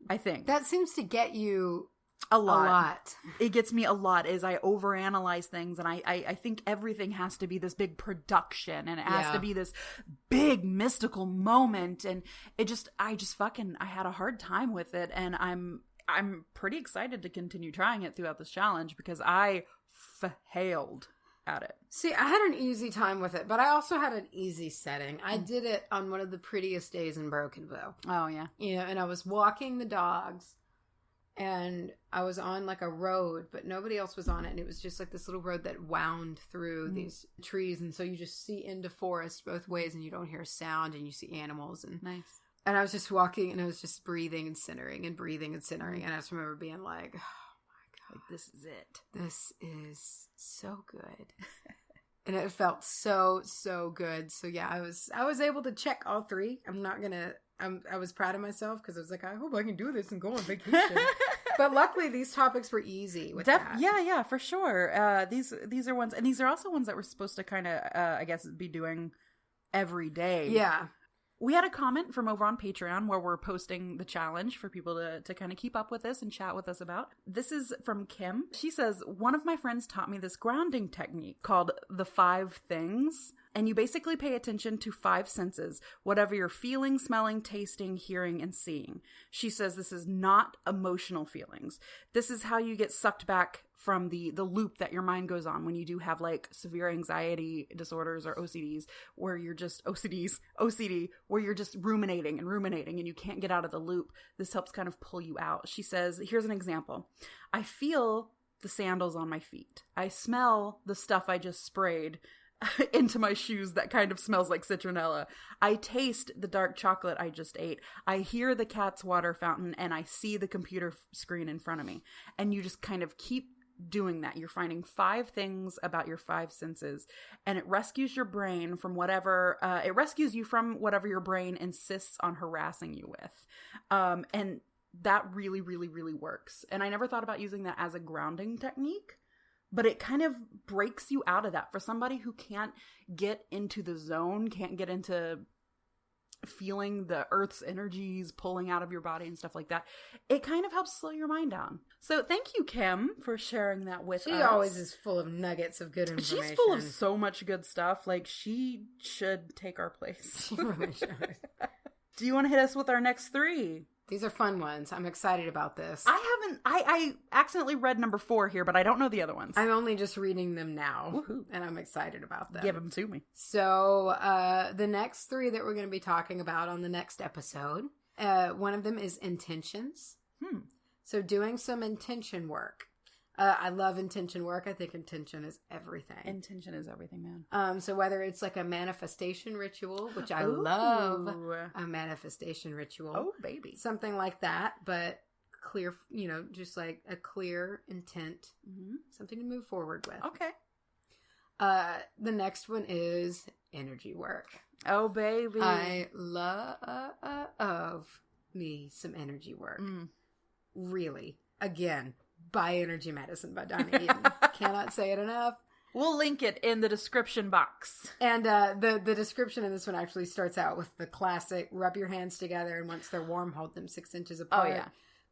I think that seems to get you a lot. It gets me a lot, is I overanalyze things, and I think everything has to be this big production, and it has to be this big mystical moment, and I had a hard time with it, and I'm pretty excited to continue trying it throughout this challenge because I failed at it. See, I had an easy time with it, but I also had an easy setting. I did it on one of the prettiest days in Brokenville. Oh, yeah. You know, and I was walking the dogs, and I was on like a road, but nobody else was on it. And it was just like this little road that wound through these trees. And so you just see into forest both ways and you don't hear a sound and you see animals. And Nice. And I was just walking and I was just breathing and centering and breathing and centering. And I just remember being like, oh my God, Like, this is it. this is so good. And it felt so, so good. So yeah, I was able to check all three. I was proud of myself because I was like, I hope I can do this and go on vacation. But luckily these topics were easy with that. Yeah, for sure. These are ones, and these are also ones that we're supposed to kind of, I guess, be doing every day. Yeah. We had a comment from over on Patreon where we're posting the challenge for people to kind of keep up with this and chat with us about. This is from Kim. She says, one of my friends taught me this grounding technique called the 5 things. And you basically pay attention to 5 senses, whatever you're feeling, smelling, tasting, hearing, and seeing. She says this is not emotional feelings. This is how you get sucked back from the loop that your mind goes on when you do have like severe anxiety disorders or OCD, where you're just where you're just ruminating and you can't get out of the loop. This helps kind of pull you out. She says, here's an example. I feel the sandals on my feet. I smell the stuff I just sprayed into my shoes that kind of smells like citronella. I taste the dark chocolate I just ate. I hear the cat's water fountain, and I see the computer screen in front of me. And you just kind of keep doing that. You're finding 5 things about your 5 senses, and it rescues your brain from whatever your brain insists on harassing you with. And that really, really, really works. And I never thought about using that as a grounding technique, but it kind of breaks you out of that. For somebody who can't get into the zone, can't get into feeling the earth's energies pulling out of your body and stuff like that, it kind of helps slow your mind down. So thank you, Kim, for sharing that with us. She always is full of nuggets of good information. She's full of so much good stuff. Like, she should take our place. She really should. Do you want to hit us with our next 3? These are fun ones. I'm excited about this. I accidentally read number 4 here, but I don't know the other ones. I'm only just reading them now. Woohoo. And I'm excited about them. Give them to me. So, the next 3 that we're going to be talking about on the next episode, one of them is intentions. So doing some intention work. I love intention work. I think intention is everything. Intention is everything, man. So whether it's like a manifestation ritual, which I love a manifestation ritual. Oh, baby. Something like that, but clear, just like a clear intent, something to move forward with. Okay. The next one is energy work. Oh, baby. I love me some energy work. Really. Again, Buy Energy Medicine by Donna Eden. Cannot say it enough. We'll link it in the description box. And the description in this one actually starts out with the classic, rub your hands together, and once they're warm, hold them 6 inches apart. Oh, yeah.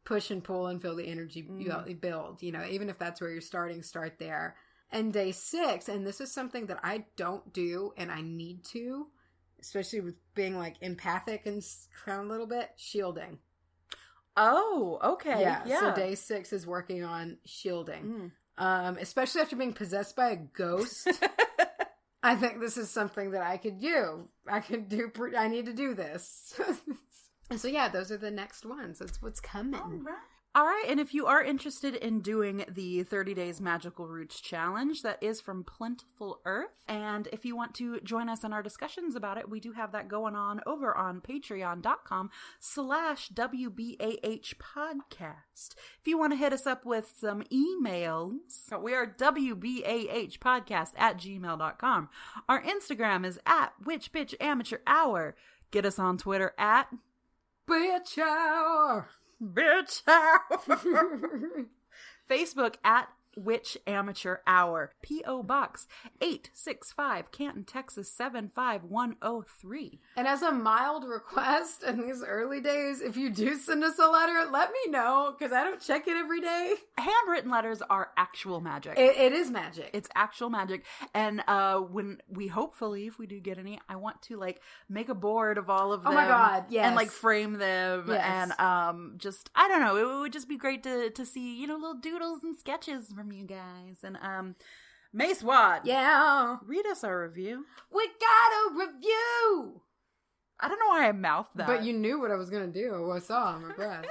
Push and pull and feel the energy you build. Even if that's where you're starting, start there. And day 6, and this is something that I don't do, and I need to, especially with being like empathic and kind of a little bit, shielding. Oh, okay. Yeah. So day 6 is working on shielding. Especially after being possessed by a ghost. I think this is something that I could do. I need to do this. And so yeah, those are the next ones. That's what's coming. All right. And if you are interested in doing the 30 Days Magical Roots Challenge, that is from Plentiful Earth. And if you want to join us in our discussions about it, we do have that going on over on patreon.com/wbahpodcast. If you want to hit us up with some emails, we are wbahpodcast@gmail.com. Our Instagram is @witchbitchamateurhour. Get us on Twitter Bitch hour. Bitch. Facebook Witch Amateur Hour. P.O. Box 865, Canton, Texas 75103. And as a mild request in these early days, if you do send us a letter, let me know, because I don't check it every day. Handwritten letters are actual magic. It is magic. It's actual magic. And when we hopefully, if we do get any, I want to make a board of all of them. Oh my God, yes. And frame them. Yes. And just, I don't know, it would just be great to see, little doodles and sketches from you guys. And Mace Watt. Yeah. Read us our review. We got a review. I don't know why I mouthed that. But you knew what I was going to do. I saw on my breath.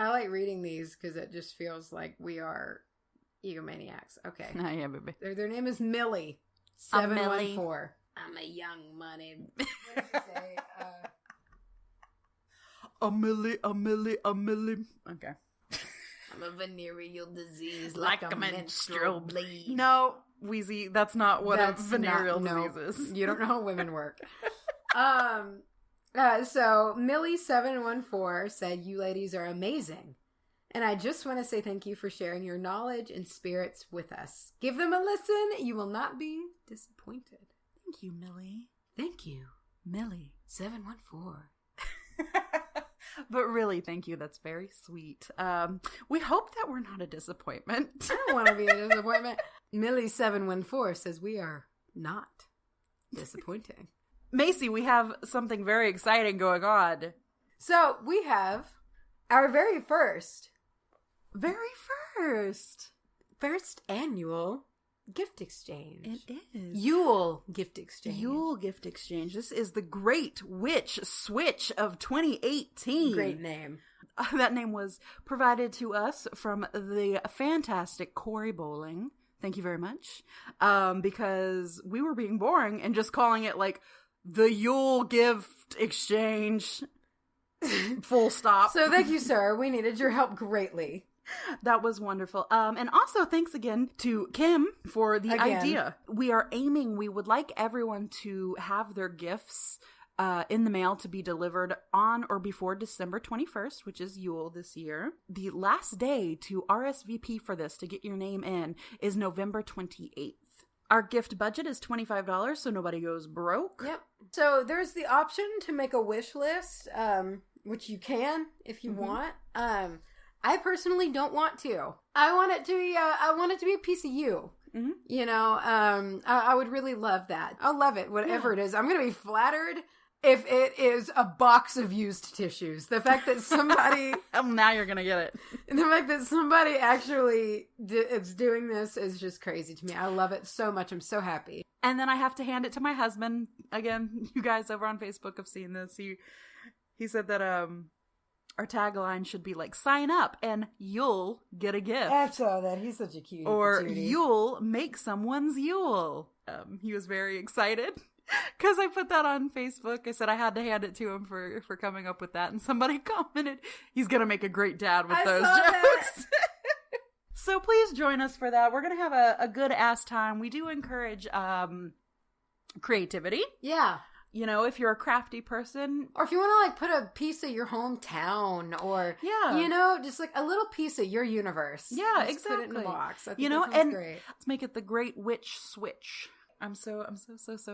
I like reading these because it just feels like we are egomaniacs. Okay. Oh, yeah, baby. Their name is Millie. 714. I'm a young money. What did she say? A milli. Okay. I'm a venereal disease like a menstrual bleed. No, Wheezy, that's not what a venereal disease is. You don't know how women work. So Millie714 said, "You ladies are amazing. And I just want to say thank you for sharing your knowledge and spirits with us. Give them a listen. You will not be disappointed." Thank you, Millie. Thank you, Millie. 714. But really, thank you. That's very sweet. We hope that we're not a disappointment. I don't want to be a disappointment. Millie714 says we are not disappointing. Macy, we have something very exciting going on. So we have our very first annual gift exchange. It is. Yule gift exchange. Yule gift exchange. This is the Great Witch Switch of 2018. Great name. That name was provided to us from the fantastic Corey Bowling. Thank you very much. Because we were being boring and just calling it like the Yule gift exchange. Full stop. So thank you, sir. We needed your help greatly. That was wonderful. And also thanks again to Kim for the idea. We would like everyone to have their gifts in the mail to be delivered on or before December 21st, which is Yule this year. The last day to RSVP for this, to get your name in, is November 28th. Our gift budget is $25, so nobody goes broke. Yep. So there's the option to make a wish list, which you can if you want. I personally don't want to. I want it to be a piece of you. Mm-hmm. You know, I would really love that. I'll love it, whatever it is. I'm going to be flattered if it is a box of used tissues. The fact that somebody... now you're going to get it. The fact that somebody actually is doing this is just crazy to me. I love it so much. I'm so happy. And then I have to hand it to my husband. Again, you guys over on Facebook have seen this. He said that our tagline should be like, sign up and you'll get a gift. I saw that. He's such a cutie. Or you'll make someone's Yule. He was very excited because I put that on Facebook. I said I had to hand it to him for coming up with that. And somebody commented, he's going to make a great dad with those jokes. So please join us for that. We're going to have a good ass time. We do encourage creativity. Yeah. You know, if you're a crafty person. Or if you want to, like, put a piece of your hometown or, you know, just, like, a little piece of your universe. Yeah, just exactly. put it in a box. I think you know, and great. Let's make it the Great Witch Switch. I'm so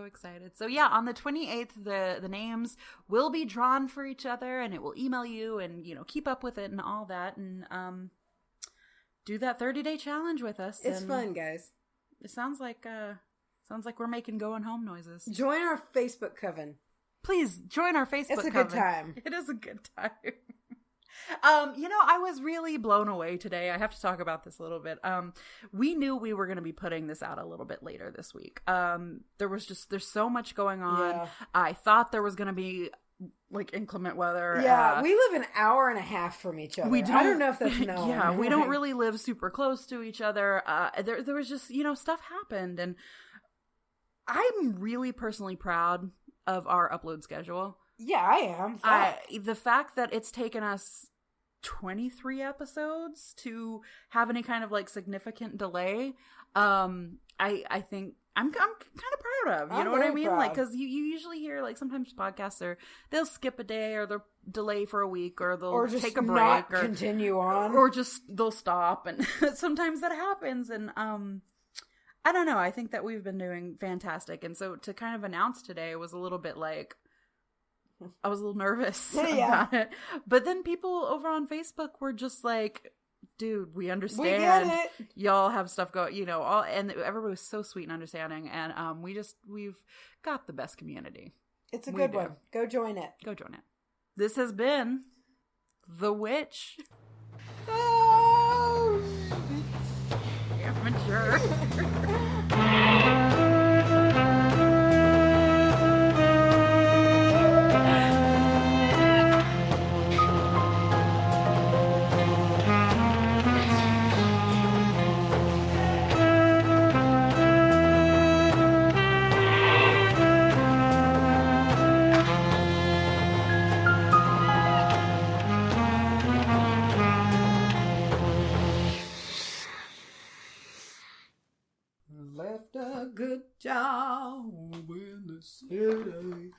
excited. So, yeah, on the 28th, the names will be drawn for each other, and it will email you and, you know, keep up with it and all that. And do that 30-day challenge with us. It's fun, guys. It sounds like we're making going home noises. Join our Facebook coven. Please join our Facebook coven. It's a good time. It is a good time. You know, I was really blown away today. I have to talk about this a little bit. We knew we were going to be putting this out a little bit later this week. There's so much going on. Yeah. I thought there was going to be like inclement weather. Yeah, we live an hour and a half from each other. I don't know if that's known. Yeah, we don't really live super close to each other. There was just, you know, stuff happened, and I'm really personally proud of our upload schedule. Yeah, I am. The fact that it's taken us 23 episodes to have any kind of like significant delay, I think I'm kind of proud of. You know what I mean? Proud. Like, because you usually hear like sometimes podcasts they'll skip a day or they'll delay for a week or they'll just take a break not or continue on or just they'll stop, and sometimes that happens. And I don't know. I think that we've been doing fantastic, and so to kind of announce today was a little bit like. I was a little nervous about it. But then people over on Facebook were just like, dude, we understand. We get it. Y'all have stuff going, you know, and everybody was so sweet and understanding. And we've got the best community. It's a good one. Go join it. Go join it. This has been The Witch. Oh! Amateur. Left a good job in the city.